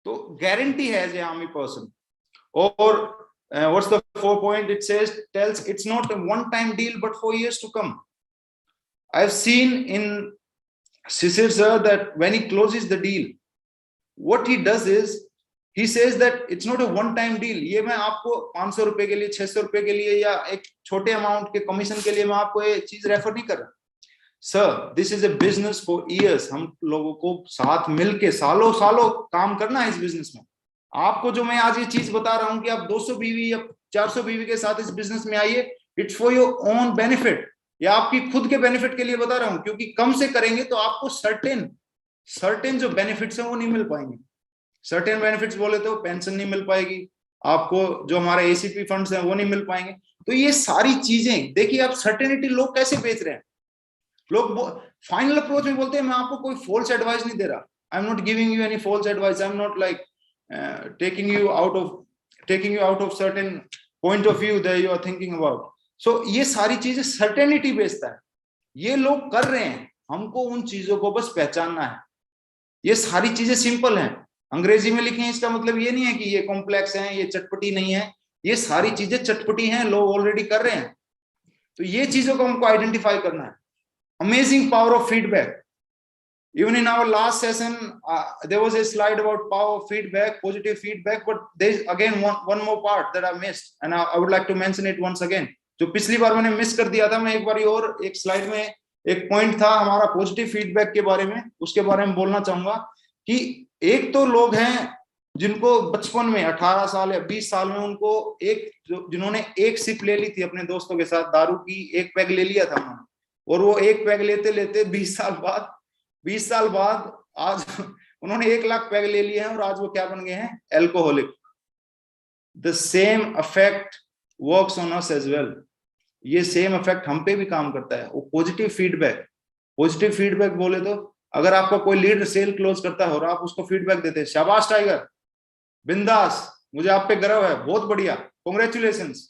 तो गारंटी है एज ए आर्मी पर्सन। और what's the 4th point? It says, tells it's not a one time deal but for years to come. I've seen in Sisir sir that when he closes the deal, what he does is he says that it's not a one time deal. ये मैं आपको 500 रुपए के लिए, 600 रुपए के लिए या एक छोटे अमाउंट के कमीशन के लिए मैं आपको ये चीज रेफर नहीं कर रहा। Sir, this is a business for years. हम लोगों को साथ मिलके सालों सालों काम करना है इस बिजनेस में। आपको जो मैं आज ये चीज बता रहा हूं कि आप 200 बीवी या 400 बीवी के साथ इस बिजनेस में आइए, it's for your own benefit, या आपकी खुद के बेनिफिट के लिए बता रहा हूं, क्योंकि कम से करेंगे तो आपको सर्टेन जो बेनिफिट्स हैं वो नहीं मिल पाएंगे। सर्टेन बेनिफिट्स बोले तो पेंशन नहीं मिल पाएगी, आपको जो हमारे एसीपी फंड्स हैं वो नहीं मिल पाएंगे। तो ये सारी चीजें देखिए, आप सर्टेनिटी लोग कैसे बेच रहे हैं। लोग फाइनल अप्रोच में बोलते हैं मैं आपको कोई फॉल्स एडवाइस नहीं दे रहा, I am not giving you any false advice, I am not like taking you out of certain point of view that you are thinking about. So ये सारी चीजें सर्टेनिटी बेचता है, ये लोग कर रहे हैं, हमको उन चीजों को बस पहचानना है। ये सारी चीजें सिंपल हैं, अंग्रेजी में लिखे हैं इसका मतलब ये नहीं है कि ये कॉम्प्लेक्स है, ये चटपटी नहीं है, ये सारी चीजें चटपटी हैं, लोग ऑलरेडी कर रहे हैं। तो ये चीजों को हमको आइडेंटिफाई करना है। Amazing power of feedback. Even in our last session, there was a slide about power of feedback, positive feedback, but there is again one more part that I missed, and I would like to mention it once again. जो पिछली बार मैंने miss कर दिया था, मैं एक बार और एक स्लाइड में एक पॉइंट था हमारा पॉजिटिव फीडबैक के बारे में, उसके बारे में बोलना चाहूंगा कि एक तो लोग हैं जिनको बचपन में 18 साल या 20 साल में उनको जिन्होंने एक सिप ले ली थी अपने दोस्तों के साथ, दारू की एक पैग ले लिया था उन्होंने, और वो एक पैग लेते लेते 20 साल बाद आज उन्होंने 1 लाख पैग ले लिए हैं और आज वो क्या बन गए हैं, alcoholic. The same effect works on us as well. ये सेम इफेक्ट हम पे भी काम करता है। वो पॉजिटिव फीडबैक बोले तो अगर आपका कोई लीड सेल क्लोज करता है और आप उसको फीडबैक देते हैं, शाबाश टाइगर, बिंदास, मुझे आप पे गर्व है, बहुत बढ़िया, कांग्रेचुलेशंस।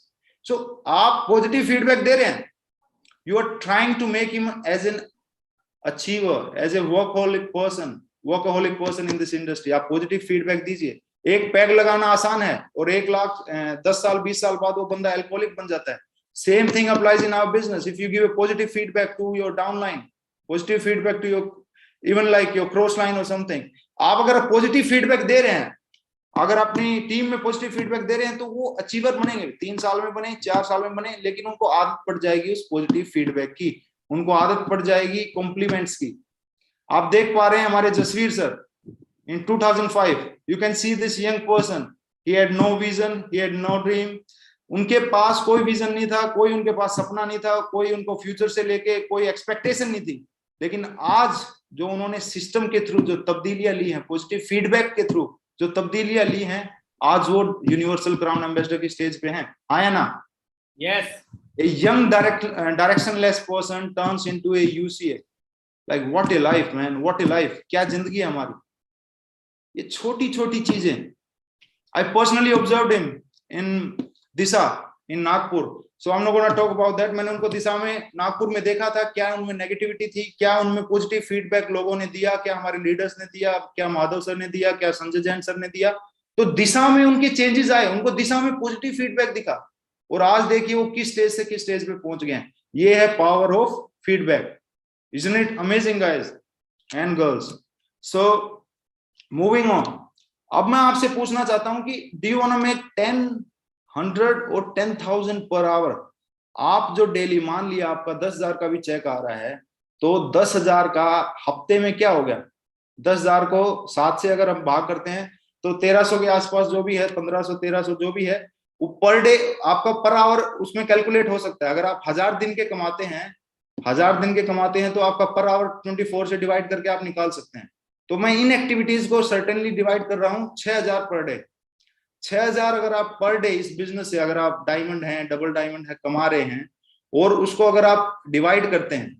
सो आप पॉजिटिव फीडबैक दे रहे हैं, you are trying to make him as an achiever, as a workaholic person in this industry। आप पॉजिटिव फीडबैक दीजिए। एक पैग लगाना आसान है और 1 लाख 10 साल 20 साल बाद वो बंदा एल्कोहलिक बन जाता है। Same thing applies in our business. If you give a positive feedback to your downline, positive feedback to your even like your cross line or something, आप अगर पॉजिटिव फीडबैक दे रहे हैं, अगर अपनी टीम में पॉजिटिव फीडबैक दे रहे हैं, तो वो अचीवर बनेंगे, 3 साल में बने, 4 साल में बने, लेकिन उनको आदत पड़ जाएगी उस पॉजिटिव फीडबैक की, उनको आदत पड़ जाएगी कॉम्प्लीमेंट्स की। आप देख पा रहे हैं हमारे Jasvir sir, in 2005 you can see this young person, he had no vision, he had no dream. उनके पास कोई विजन नहीं था, कोई उनके पास सपना नहीं था, कोई उनको फ्यूचर से लेके कोई एक्सपेक्टेशन नहीं थी। लेकिन आज जो उन्होंने सिस्टम के थ्रू जो तब्दीलियां ली हैं, पॉजिटिव फीडबैक के थ्रू जो तब्दीलियां ली हैं, आज वो यूनिवर्सल क्राउन एम्बेसडर की स्टेज पे हैं। आया ना? Yes. A young directionless person turns into a UCA. Like what a life, man! What a life! क्या जिंदगी है हमारी। ये छोटी छोटी चीजें। I personally observed him in Disha in Nagpur. So I'm not gonna talk about that. मैंने उनको दिशा में नागपुर में देखा था, क्या उनमें नेगेटिविटी थी, क्या उनमें पॉजिटिव फीडबैक लोगों ने दिया, क्या हमारे लीडर्स ने दिया, क्या माधव सर ने दिया, क्या संजय जैन सर ने दिया। तो दिशा में उनके चेंजेस आए, उनको दिशा में पॉजिटिव फीडबैक दिखा, और आज देखिए वो किस स्टेज से किस स्टेज पे पहुंच गए हैं। ये है power of feedback. Isn't it amazing, guys and girls? So moving on, अब मैं आपसे पूछना चाहता हूं कि do you want to make 10, 100 और 10,000 per hour? आप जो डेली, मान लिया आपका 10,000 का भी चेक आ रहा है, तो 10,000 का हफ्ते में क्या हो गया? 10,000 को 7 से अगर हम भाग करते हैं तो 1300 के आसपास जो भी है, 1500 1300 जो भी है, वो पर डे आपका पर आवर उसमें कैलकुलेट हो सकता है। अगर आप 1000 दिन के कमाते हैं, 1000 दिन के कमाते हैं, तो आपका पर आवर 24 से डिवाइड करके आप निकाल सकते हैं। तो मैं इन एक्टिविटीज को सर्टेनली डिवाइड कर रहा हूं 6000 पर डे। 6000 अगर आप पर डे इस बिजनेस से, अगर आप डायमंड हैं, डबल डायमंड है, कमा रहे हैं, और उसको अगर आप डिवाइड करते हैं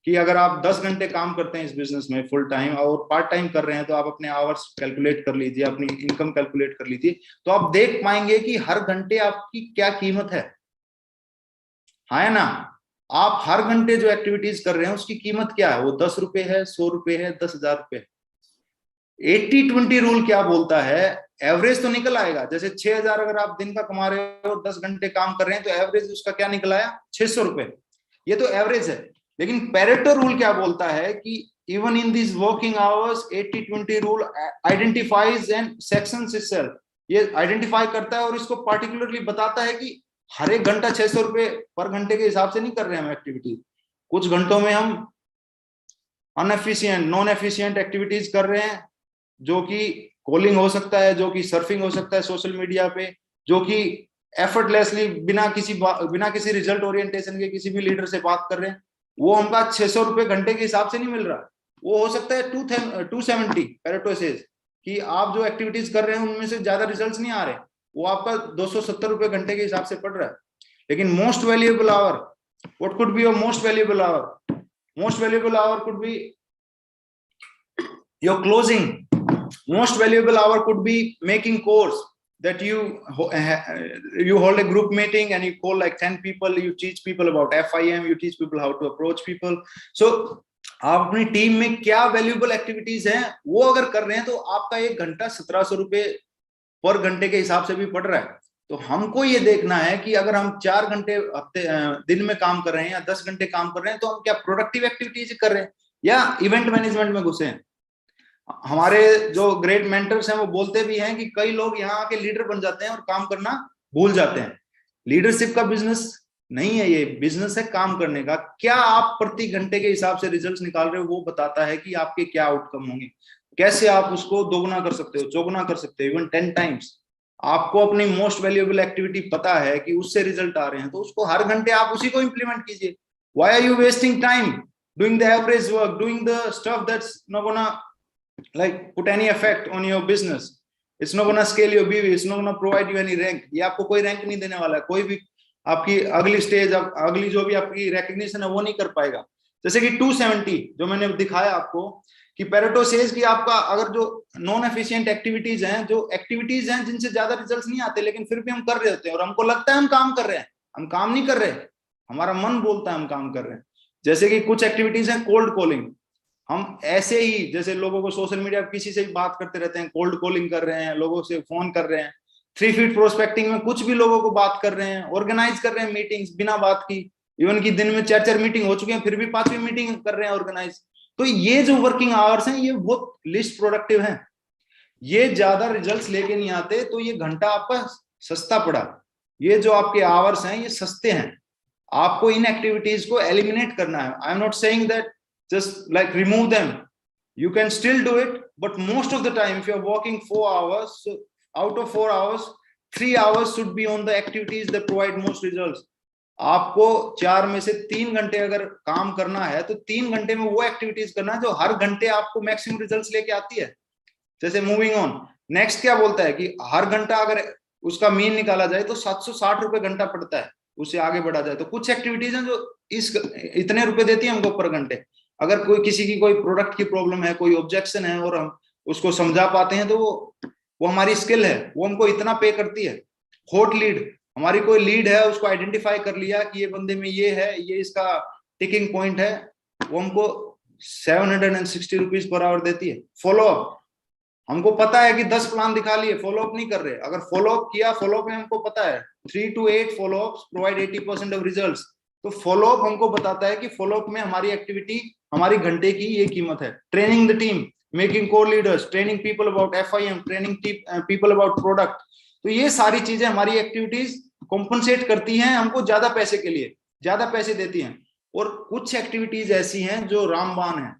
कि अगर आप 10 घंटे काम करते हैं इस बिजनेस में फुल टाइम और पार्ट टाइम कर रहे हैं, तो आप अपने आवर्स कैलकुलेट कर लीजिए, अपनी इनकम कैलकुलेट कर लीजिए, तो आप देख पाएंगे कि हर घंटे आपकी क्या कीमत है। हाँ ना? आप हर घंटे जो एक्टिविटीज कर रहे हैं उसकी कीमत क्या है? वो 10 रुपए है, 100 रुपए है, 10,000 रुपए। 80-20 रूल क्या बोलता है? एवरेज तो निकल आएगा। जैसे 6000 अगर आप दिन का कमा रहे हो, 10 घंटे काम कर रहे हैं, तो एवरेज उसका क्या निकल आया? 600 रुपए। ये तो एवरेज है। लेकिन पेरेटो रूल क्या बोलता है कि even in this working hours 80-20 rule identifies and sections itself. ये आइडेंटिफाई करता है और इसको पार्टिकुलरली बताता है कि हर एक घंटा 600 रुपए पर घंटे के हिसाब से नहीं कर रहे हैं हम एक्टिविटी। कुछ घंटों में हम अनएफिशिएंट, नॉन एफिशिएंट एक्टिविटीज कर रहे हैं, जो कि कॉलिंग हो सकता है, जो कि सर्फिंग हो सकता है सोशल मीडिया पे, जो कि एफर्टलेसली बिना किसी रिजल्ट ओरिएंटेशन के किसी भी लीडर से बात कर रहे हैं। वो हमका 600 रुपए घंटे के हिसाब से नहीं मिल रहा। वो हो सकता है 270 पेरेटो सेज कि आप जो एक्टिविटीज कर रहे हैं उनमें से ज्यादा रिजल्ट्स नहीं आ रहे, वो आपका 270 रुपए घंटे के हिसाब से पड़ रहा है। लेकिन most valuable hour, what could be your most valuable hour? Most valuable hour could be your closing. Most valuable hour could be making course that you hold a group meeting and you call like 10 people, you teach people about FIM, you teach people how to approach people. So आप अपनी team में क्या valuable activities हैं वो अगर कर रहे हैं तो आपका 1 घंटा 1700 रुपए पर घंटे के हिसाब से भी पड़ रहा है। तो हमको ये देखना है कि अगर हम 4 घंटे हफ्ते दिन में काम कर रहे हैं या 10 घंटे काम कर रहे हैं तो हम क्या प्रोडक्टिव एक्टिविटीज कर रहे हैं या इवेंट मैनेजमेंट में घुसे हैं। हमारे जो ग्रेट मेंटर्स हैं वो बोलते भी हैं कि कई लोग यहाँ आके लीडर बन जाते हैं और काम करना भूल जाते हैं। लीडरशिप का बिजनेस नहीं है, ये बिजनेस है काम करने का। क्या आप प्रति घंटे के हिसाब से रिजल्ट्स निकाल रहे हो वो बताता है कि आपके क्या आउटकम होंगे, कैसे आप उसको दोगुना कर सकते हो, चौगुना कर सकते हो, इवन 10 टाइम्स। आपको अपनी मोस्ट वैल्यूएबल एक्टिविटी पता है कि उससे रिजल्ट आ रहे हैं तो उसको हर घंटे आप उसी को इंप्लीमेंट कीजिए। Why are you wasting time doing the average work, doing the stuff that's not gonna like put any effect on your business? It's not gonna scale your BV, it's not gonna provide you any rank. ये आपको कोई rank नहीं देने वाला है, कोई भी आपकी अगली स्टेज, अगली जो भी आपकी रिकग्निशन है वो नहीं कर पाएगा। जैसे कि 270 जो मैंने दिखाया आपको कि पेरेटो सेज कि आपका अगर जो नॉन एफिशिएंट एक्टिविटीज हैं, जो एक्टिविटीज हैं जिनसे ज्यादा रिजल्ट्स नहीं आते लेकिन फिर भी हम कर रहे होते हैं और हमको लगता है हम काम कर रहे हैं, हम काम नहीं कर रहे, हमारा मन बोलता है हम काम कर रहे हैं। जैसे कि कुछ एक्टिविटीज हैं कोल्ड कॉलिंग, हम ऐसे ही जैसे लोगों को सोशल मीडिया पर किसी से भी बात करते रहते हैं, कोल्ड कॉलिंग कर रहे हैं, लोगों से फोन कर रहे हैं, 3 फीट प्रोस्पेक्टिंग में कुछ भी लोगों को बात कर रहे हैं, ऑर्गेनाइज कर रहे हैं मीटिंग्स बिना बात की, इवन की दिन में 4-4 मीटिंग हो चुके हैं फिर भी 5वीं मीटिंग कर रहे हैं ऑर्गेनाइज। तो ये जो वर्किंग आवर्स हैं ये बहुत लिस्ट प्रोडक्टिव हैं, ये ज्यादा रिजल्ट्स लेके नहीं आते, तो ये घंटा आपका सस्ता पड़ा। ये जो आपके आवर्स हैं ये सस्ते हैं, आपको इन एक्टिविटीज को एलिमिनेट करना है। I am not saying that just like remove them, you can still do it, but most of the time if you're working 4 hours, so out of 4 hours 3 hours should be on the activities that provide most results. आपको 4 में से 3 घंटे अगर काम करना है तो 3 घंटे में वो एक्टिविटीज करना है जो हर घंटे आपको मैक्सिमम रिजल्ट्स लेके आती है। जैसे मूविंग ऑन, नेक्स्ट क्या बोलता है कि हर घंटा अगर उसका मीन निकाला जाए तो 760 रुपए घंटा पड़ता है, उससे आगे बढ़ा जाए तो कुछ एक्टिविटीज हैं जो इतने रुपए देती है हमको पर घंटे। अगर कोई किसी की कोई प्रोडक्ट की प्रॉब्लम है, कोई ऑब्जेक्शन है और हम उसको समझा पाते हैं तो वो हमारी स्किल है, वो हमको इतना पे करती है। हॉट लीड, हमारी कोई लीड है उसको आइडेंटिफाई कर लिया कि ये बंदे में ये है, ये इसका टिकिंग पॉइंट है, वो हमको 760 रुपीज पर आवर देती है। फॉलो अप, हमको पता है कि 10 प्लान दिखा लिए, फॉलो अप नहीं कर रहे, अगर फॉलो अप किया, फॉलो अप में हमको पता है 3 to 8 follow ups provide 80% of results, तो फॉलो अप हमको बताता है कि फॉलो अप में हमारी एक्टिविटी, हमारी घंटे की ये कीमत है। Training the team, making core leaders, training people about FIM, training people about product, तो ये सारी चीजें हमारी एक्टिविटीज कॉम्पनसेट करती हैं हमको ज्यादा पैसे के लिए, ज्यादा पैसे देती हैं। और कुछ एक्टिविटीज ऐसी हैं जो रामबाण है,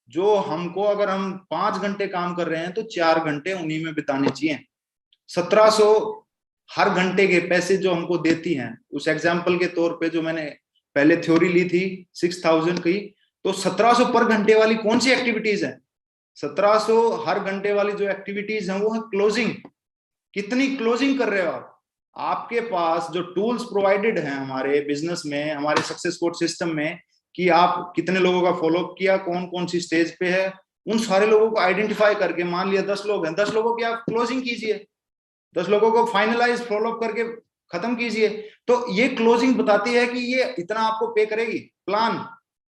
जो हमको अगर हम 5 घंटे काम कर रहे हैं तो 4 घंटे उन्हीं में बिताने चाहिए। 1700 हर घंटे के पैसे जो हमको देती हैं, उस एग्जाम्पल के तौर पे जो मैंने पहले थ्योरी ली थी 6000 की, तो 1700 पर घंटे वाली कौन सी एक्टिविटीज है? 1700 हर घंटे वाली जो एक्टिविटीज हैं वो है क्लोजिंग। कितनी क्लोजिंग कर रहे हो आप? आपके पास जो टूल्स प्रोवाइडेड हैं हमारे बिजनेस में, हमारे सक्सेस कोड सिस्टम में, कि आप कितने लोगों का फॉलो अप किया, कौन कौन सी स्टेज पे है, उन सारे लोगों को आइडेंटिफाई करके, मान लिया 10 लोग हैं, 10 लोगों की आप क्लोजिंग कीजिए, 10 लोगों को फाइनलाइज फॉलो अप करके खत्म कीजिए। तो ये क्लोजिंग बताती है कि ये इतना आपको पे करेगी। Plan,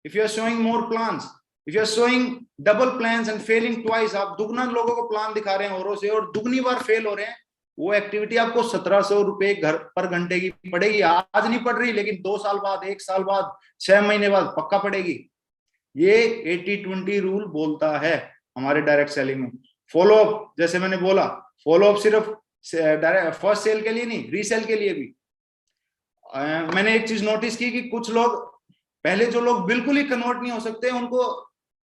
if you are showing more plans, if you are showing double plans and failing twice, आप दुगना लोगों को प्लान दिखा रहे हैं औरों से और दुगनी बार फेल हो रहे हैं, वो एक्टिविटी आपको 1700 रुपए घर पर घंटे की पड़ेगी। आज नहीं पड़ रही लेकिन 2 साल बाद, 1 साल बाद, 6 महीने बाद पक्का पड़ेगी। ये 80-20 रूल बोलता है हमारे डायरेक्ट सेलिंग में। फॉलो अप, जैसे मैंने बोला, फॉलो अप सिर्फ फर्स्ट सेल के लिए नहीं, रीसेल के लिए भी। मैंने एक चीज नोटिस की कि कुछ लोग, पहले जो लोग बिल्कुल ही कन्वर्ट नहीं हो सकते, उनको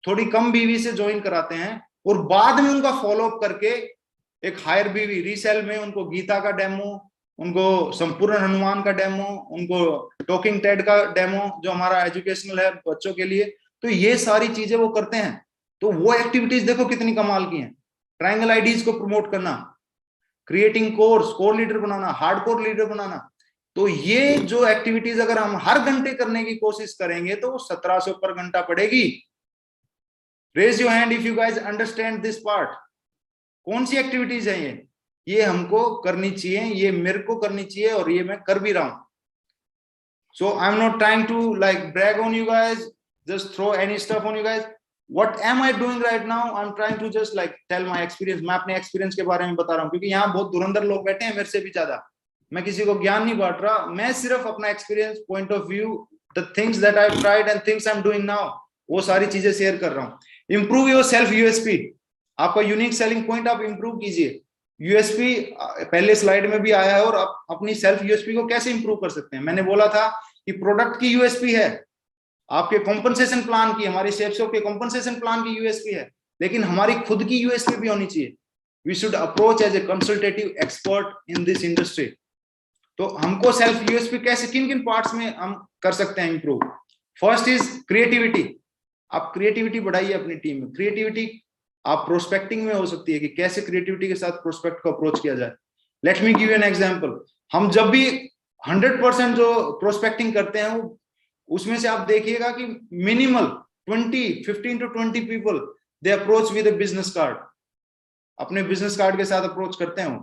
थोड़ी कम बीवी से ज्वाइन कराते हैं और बाद में उनका फॉलो अप करके एक हायर बीवी रीसेल में उनको गीता का डेमो, उनको संपूर्ण हनुमान का डेमो, उनको टॉकिंग टेड का डेमो जो हमारा एजुकेशनल है बच्चों के लिए, तो ये सारी चीजें वो करते हैं। तो वो एक्टिविटीज देखो कितनी कमाल की हैं। ट्रायंगल आईडीज को प्रमोट करना, क्रिएटिंग कोर लीडर बनाना, हार्डकोर लीडर बनाना। तो ये जो एक्टिविटीज अगर हम हर घंटे करने की कोशिश करेंगे तो 1700 पर घंटा पड़ेगी। Raise your hand if you guys understand this part. कौन सी एक्टिविटीज है ये हमको करनी चाहिए, ये मेरे को करनी चाहिए और ये मैं कर भी रहा हूं। So I am not trying to like brag on you guys, just throw any stuff on you guys. What am I doing right now? I'm trying to just like tell my experience. मैं अपने experience के बारे में बता रहा हूँ, क्योंकि यहाँ बहुत धुरंधर लोग बैठे हैं मेरे से भी ज्यादा। मैं किसी को ज्ञान नहीं बांट रहा, मैं सिर्फ अपना experience, point of view, the things that I tried and things I am doing now, वो सारी चीजें शेयर कर रहा हूँ। इंप्रूव योर सेल्फ यूएसपी, आपका यूनिक सेलिंग पॉइंट आप इंप्रूव कीजिए। यूएसपी पहले स्लाइड में भी आया है, और आप अपनी सेल्फ यूएसपी को कैसे इंप्रूव कर सकते हैं। मैंने बोला था कि प्रोडक्ट की यूएसपी है, आपके कॉम्पनसेशन प्लान की, हमारी शेप्स के कॉम्पनसेशन प्लान की यूएसपी है, लेकिन हमारी खुद की यूएसपी भी होनी चाहिए। We should approach as a consultative expert in this industry. तो हमको सेल्फ यूएसपी कैसे, किन किन पार्ट्स में हम कर सकते हैं इंप्रूव। First is creativity. आप क्रिएटिविटी बढ़ाइए अपनी टीम में। क्रिएटिविटी आप प्रोस्पेक्टिंग में हो सकती है कि कैसे क्रिएटिविटी के साथ प्रोस्पेक्ट को अप्रोच किया जाए। Let me give you an example. हम जब भी 100% जो प्रोस्पेक्टिंग करते हैं, उसमें से आप देखिएगा कि minimal 15 to 20 people they approach with a business card, अपने बिजनेस कार्ड के साथ अप्रोच करते हैं।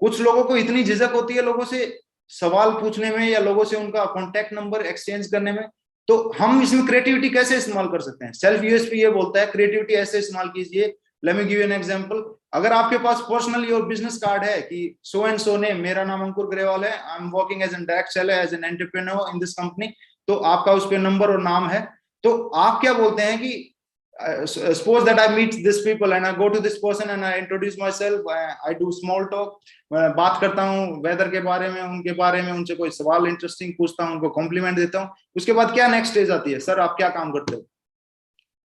कुछ लोगों को इतनी झिझक होती है लोगों से सवाल पूछने में या लोगों से उनका कॉन्टेक्ट नंबर एक्सचेंज करने में। तो हम इसमें क्रिएटिविटी कैसे इस्तेमाल कर सकते हैं। सेल्फ यूएसपी ये बोलता है क्रिएटिविटी ऐसे इस्तेमाल कीजिए। Let me give you an example. अगर आपके पास पर्सनली और बिजनेस कार्ड है कि सो एंड सो नेम, मेरा नाम अंकुर ग्रेवाल है, I am working as an direct seller, as an entrepreneur in this company, तो आपका उस पर नंबर और नाम है। तो आप क्या बोलते हैं कि suppose that I meet this people and I go to this person and I introduce myself, I do small talk, मैं बात करता हूँ वेदर के बारे में, उनके बारे में, उनसे कोई सवाल इंटरेस्टिंग पूछता हूँ, उनको कॉम्प्लीमेंट देता हूँ। उसके बाद क्या नेक्स्ट स्टेज आती है, सर आप क्या काम करते हो।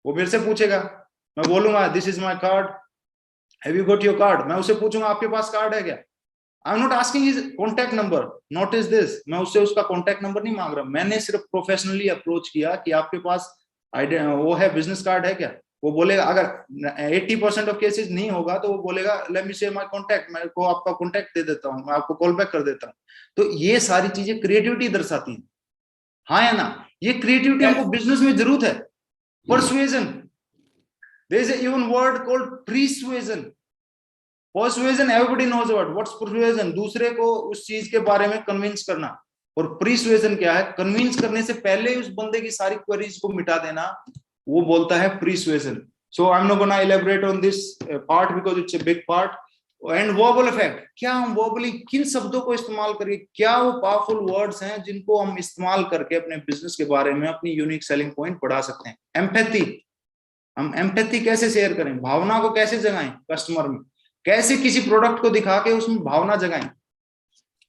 वो मेरे से पूछेगा, मैं बोलूंगा this is my card, have you got your card. मैं उससे पूछूंगा आपके पास कार्ड है क्या। आई am not asking his contact number, not is this, मैं उससे उसका कॉन्टैक्ट नंबर नहीं मांग रहा। मैंने सिर्फ प्रोफेशनली अप्रोच किया कि आपके पास वो है बिजनेस कार्ड है क्या। वो बोलेगा, अगर 80% ऑफ केसेस नहीं होगा तो वो बोलेगा let me share my contact, मैं को आपका कॉन्टैक्ट दे देता हूँ, मैं आपको कॉल बैक कर देता हूँ। तो ये सारी चीजें क्रिएटिविटी दर्शाती हैं, हाँ या ना। ये क्रिएटिविटी हमको बिजनेस में जरूरत है। Persuasion, there is even word called presuasion. Persuasion everybody knows about, what's persuasion, दूसरे को उस चीज के बारे में कन्विंस करना। और प्रीसुएजन क्या है, कन्विंस करने से पहले उस बंदे की सारी क्वेरीज को मिटा देना, वो बोलता है presuasion. So I am not gonna elaborate on this part because it's a big part. And verbal effect, क्या हम वर्बली किन शब्दों को इस्तेमाल करिए, क्या वो पावरफुल वर्ड्स हैं जिनको हम इस्तेमाल करके अपने बिजनेस के बारे में अपनी यूनिक सेलिंग पॉइंट बढ़ा सकते हैं। एम्पैथी, हम एम्पैथी कैसे शेयर करें, भावना को कैसे जगाएं कस्टमर में, कैसे किसी प्रोडक्ट को दिखा के उसमें भावना जगाएं।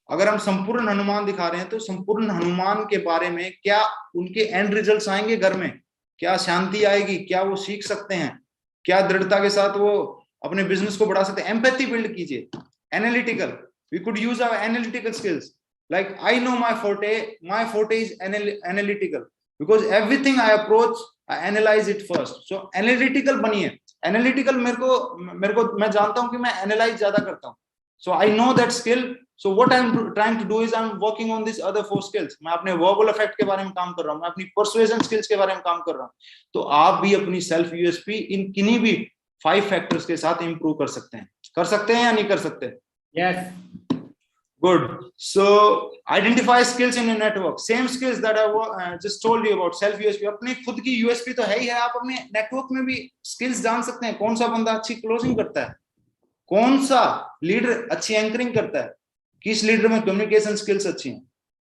अगर हम संपूर्ण हनुमान दिखा रहे हैं तो संपूर्ण हनुमान के बारे में क्या उनके एंड रिजल्ट्स आएंगे घर में, क्या शांति आएगी, क्या वो सीख सकते हैं, क्या दृढ़ता के साथ वो अपने बिजनेस को बढ़ा सकते हैं। एम्पैथी बिल्ड कीजिए। Analytical, we could use our analytical skills, like I know my forte is analytical because everything I approach I analyze it first. So analytical बनिए। एनालिटिकल मेरे को मैं जानता हूं कि मैं एनालाइज ज्यादा करता हूं, so I know that skill, so what I'm trying to do is I'm working on these other 4 skills। मैं अपने verbal effect के बारे में काम कर रहा हूँ, मैं अपनी persuasion skills के बारे में काम कर रहा हूँ। तो आप भी अपनी self USP इन किन्हीं भी 5 factors के साथ improve कर सकते हैं या नहीं कर सकते। Yes, good। So identify skills in your network, same skills that I just told you about self USP। अपनी खुद की USP तो है ही है, आप अपने नेटवर्क में भी skills जान सकते हैं। कौन सा बंदा अच्छी क्लोजिंग करता है, कौन सा लीडर अच्छी एंकरिंग करता है, किस लीडर में कम्युनिकेशन स्किल्स अच्छी हैं,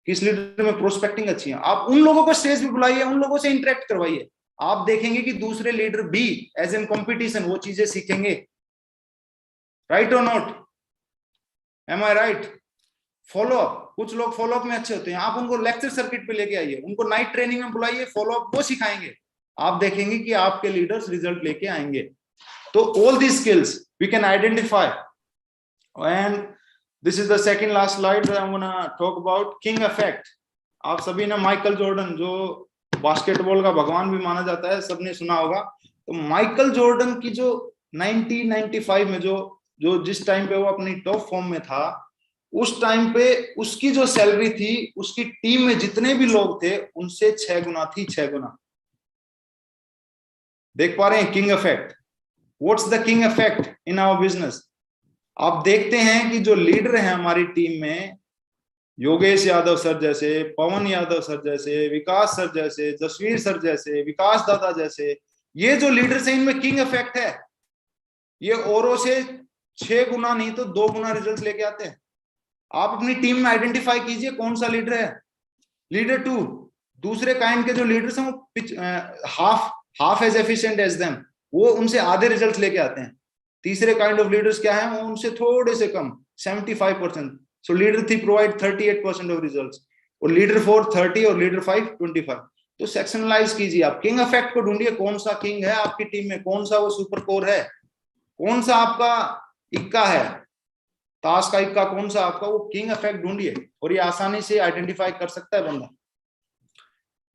किस लीडर में प्रोस्पेक्टिंग अच्छी है। आप उन लोगों को स्टेज पे बुलाइए, उन लोगों से इंटरेक्ट करवाइए। आप देखेंगे कि दूसरे लीडर भी एज एन कंपटीशन वो चीजें सीखेंगे। Right or not, am I right. Follow up, कुछ लोग फॉलो अप में अच्छे होते हैं, आप उनको लेक्चर सर्किट पे लेके आइए, उनको नाइट ट्रेनिंग में बुलाइए, फॉलो अप वो सिखाएंगे। आप देखेंगे कि आपके लीडर्स रिजल्ट लेके आएंगे। तो all these skills we can identify, and this is the second last slide that I'm gonna talk about, king effect। आप सभी ने माइकल जॉर्डन, जो बास्केटबॉल का भगवान भी माना जाता है, सबने सुना होगा। तो माइकल जॉर्डन की जो 1995 में जो जो जिस टाइम पे वो अपनी टॉप फॉर्म में था, उस टाइम पे उसकी जो सैलरी थी, उसकी टीम में जितने भी लोग थे उनसे 6 गुना थी, 6 गुना। देख पा रहे हैं king effect? What's the king effect in our business? आप देखते हैं कि जो लीडर हैं हमारी टीम में, योगेश यादव सर जैसे, पवन यादव सर जैसे, विकास सर जैसे, जसवीर सर जैसे, विकास दादा जैसे, ये जो लीडर्स हैं इनमें किंग इफेक्ट है। ये औरों से 6 गुना नहीं तो 2 गुना रिजल्ट लेके आते हैं। आप अपनी टीम में आइडेंटिफाई कीजिए कौन सा लीडर है। लीडर 2, दूसरे काइंड के जो लीडर्स हैं वो half as efficient as them, वो उनसे आधे रिजल्ट लेके आते हैं। तीसरे काइंड ऑफ लीडर्स क्या है, वो उनसे थोड़े से कम, 75%। सो लीडर 3 प्रोवाइड 38% ऑफ रिजल्ट्स, और लीडर 4 30 और लीडर 5 25। तो सेक्शनलाइज कीजिए, आप किंग इफेक्ट को ढूंढिए, कौन सा किंग है आपकी टीम में, कौन सा वो सुपर कोर है, कौन सा आपका इक्का है, ताश का इक्का कौन सा आपका, वो किंग इफेक्ट ढूंढिए, और ये आसानी से आइडेंटिफाई कर सकता है बंदा।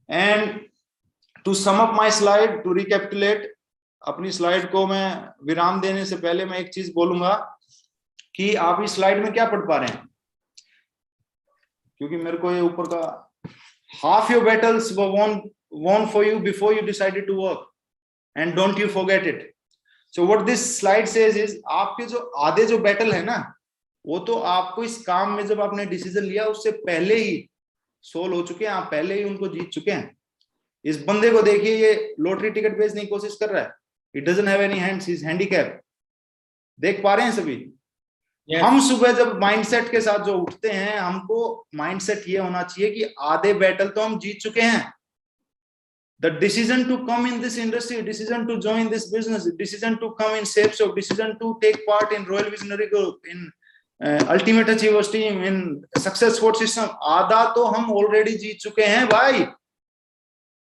And to sum up my slide, to recapitulate, अपनी स्लाइड को मैं विराम देने से पहले मैं एक चीज बोलूंगा कि आप इस स्लाइड में क्या पढ़ पा रहे हैं, क्योंकि मेरे को ये ऊपर का, half your battles were won for you before you decided to work, and don't you forget it. So what this slide says is, आपके जो आधे जो बैटल है ना, वो तो आपको इस काम में जब आपने डिसीजन लिया उससे पहले ही सोल्व हो चुके हैं, आप पहले ही उनको जीत चुके हैं। इस बंदे को देखिए, ये लॉटरी टिकट बेचने की कोशिश कर रहा है, it doesn't have any hands, he is handicap. देख पा रहे हैं सभी? Yes. हम सुबह जब माइंडसेट के साथ जो उठते हैं, हमको माइंडसेट ये होना चाहिए कि आधे बैटल तो हम जीत चुके हैं। The decision to come in this industry, decision to join this business, decision to come in SafeSoft, decision to take part in Royal Visionary Group, in Ultimate Achievers team, in Success Sports System, आधा तो हम already जीत चुके हैं भाई,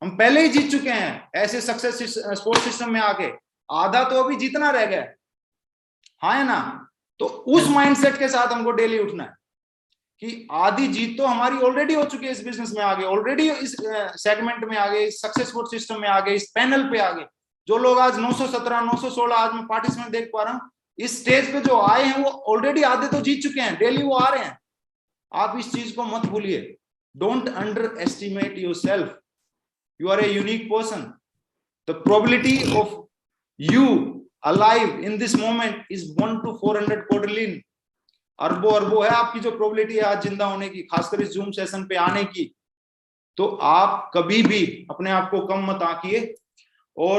हम पहले ही जीत चुके हैं। ऐसे सक्सेस स्पोर्ट्स सिस्टम में आके आधा तो अभी जीतना रह गया, हाँ है ना? तो उस माइंडसेट के साथ हमको डेली उठना है कि आधी जीत तो हमारी ऑलरेडी हो चुकी है, इस बिजनेस में आगे, ऑलरेडी इस सेगमेंट में आगे, इस सक्सेसफुल सिस्टम में आगे, इस पैनल पे आगे। जो लोग आज 917 916 आज मैं पार्टिसिपेंट देख पा रहा हूँ, इस स्टेज पे जो आए हैं वो ऑलरेडी आधे तो जीत चुके हैं, डेली वो आ रहे हैं। आप इस चीज को मत भूलिए, don't underestimate yourself, you are a unique person. The probability of you alive in this moment is 1 to 400 quadrillion, अरबों है आपकी जो प्रोबेबिलिटी है आज जिंदा होने की, खासकर इस जूम सेशन पे आने की। तो आप कभी भी अपने आप को कम मत आंकिए, और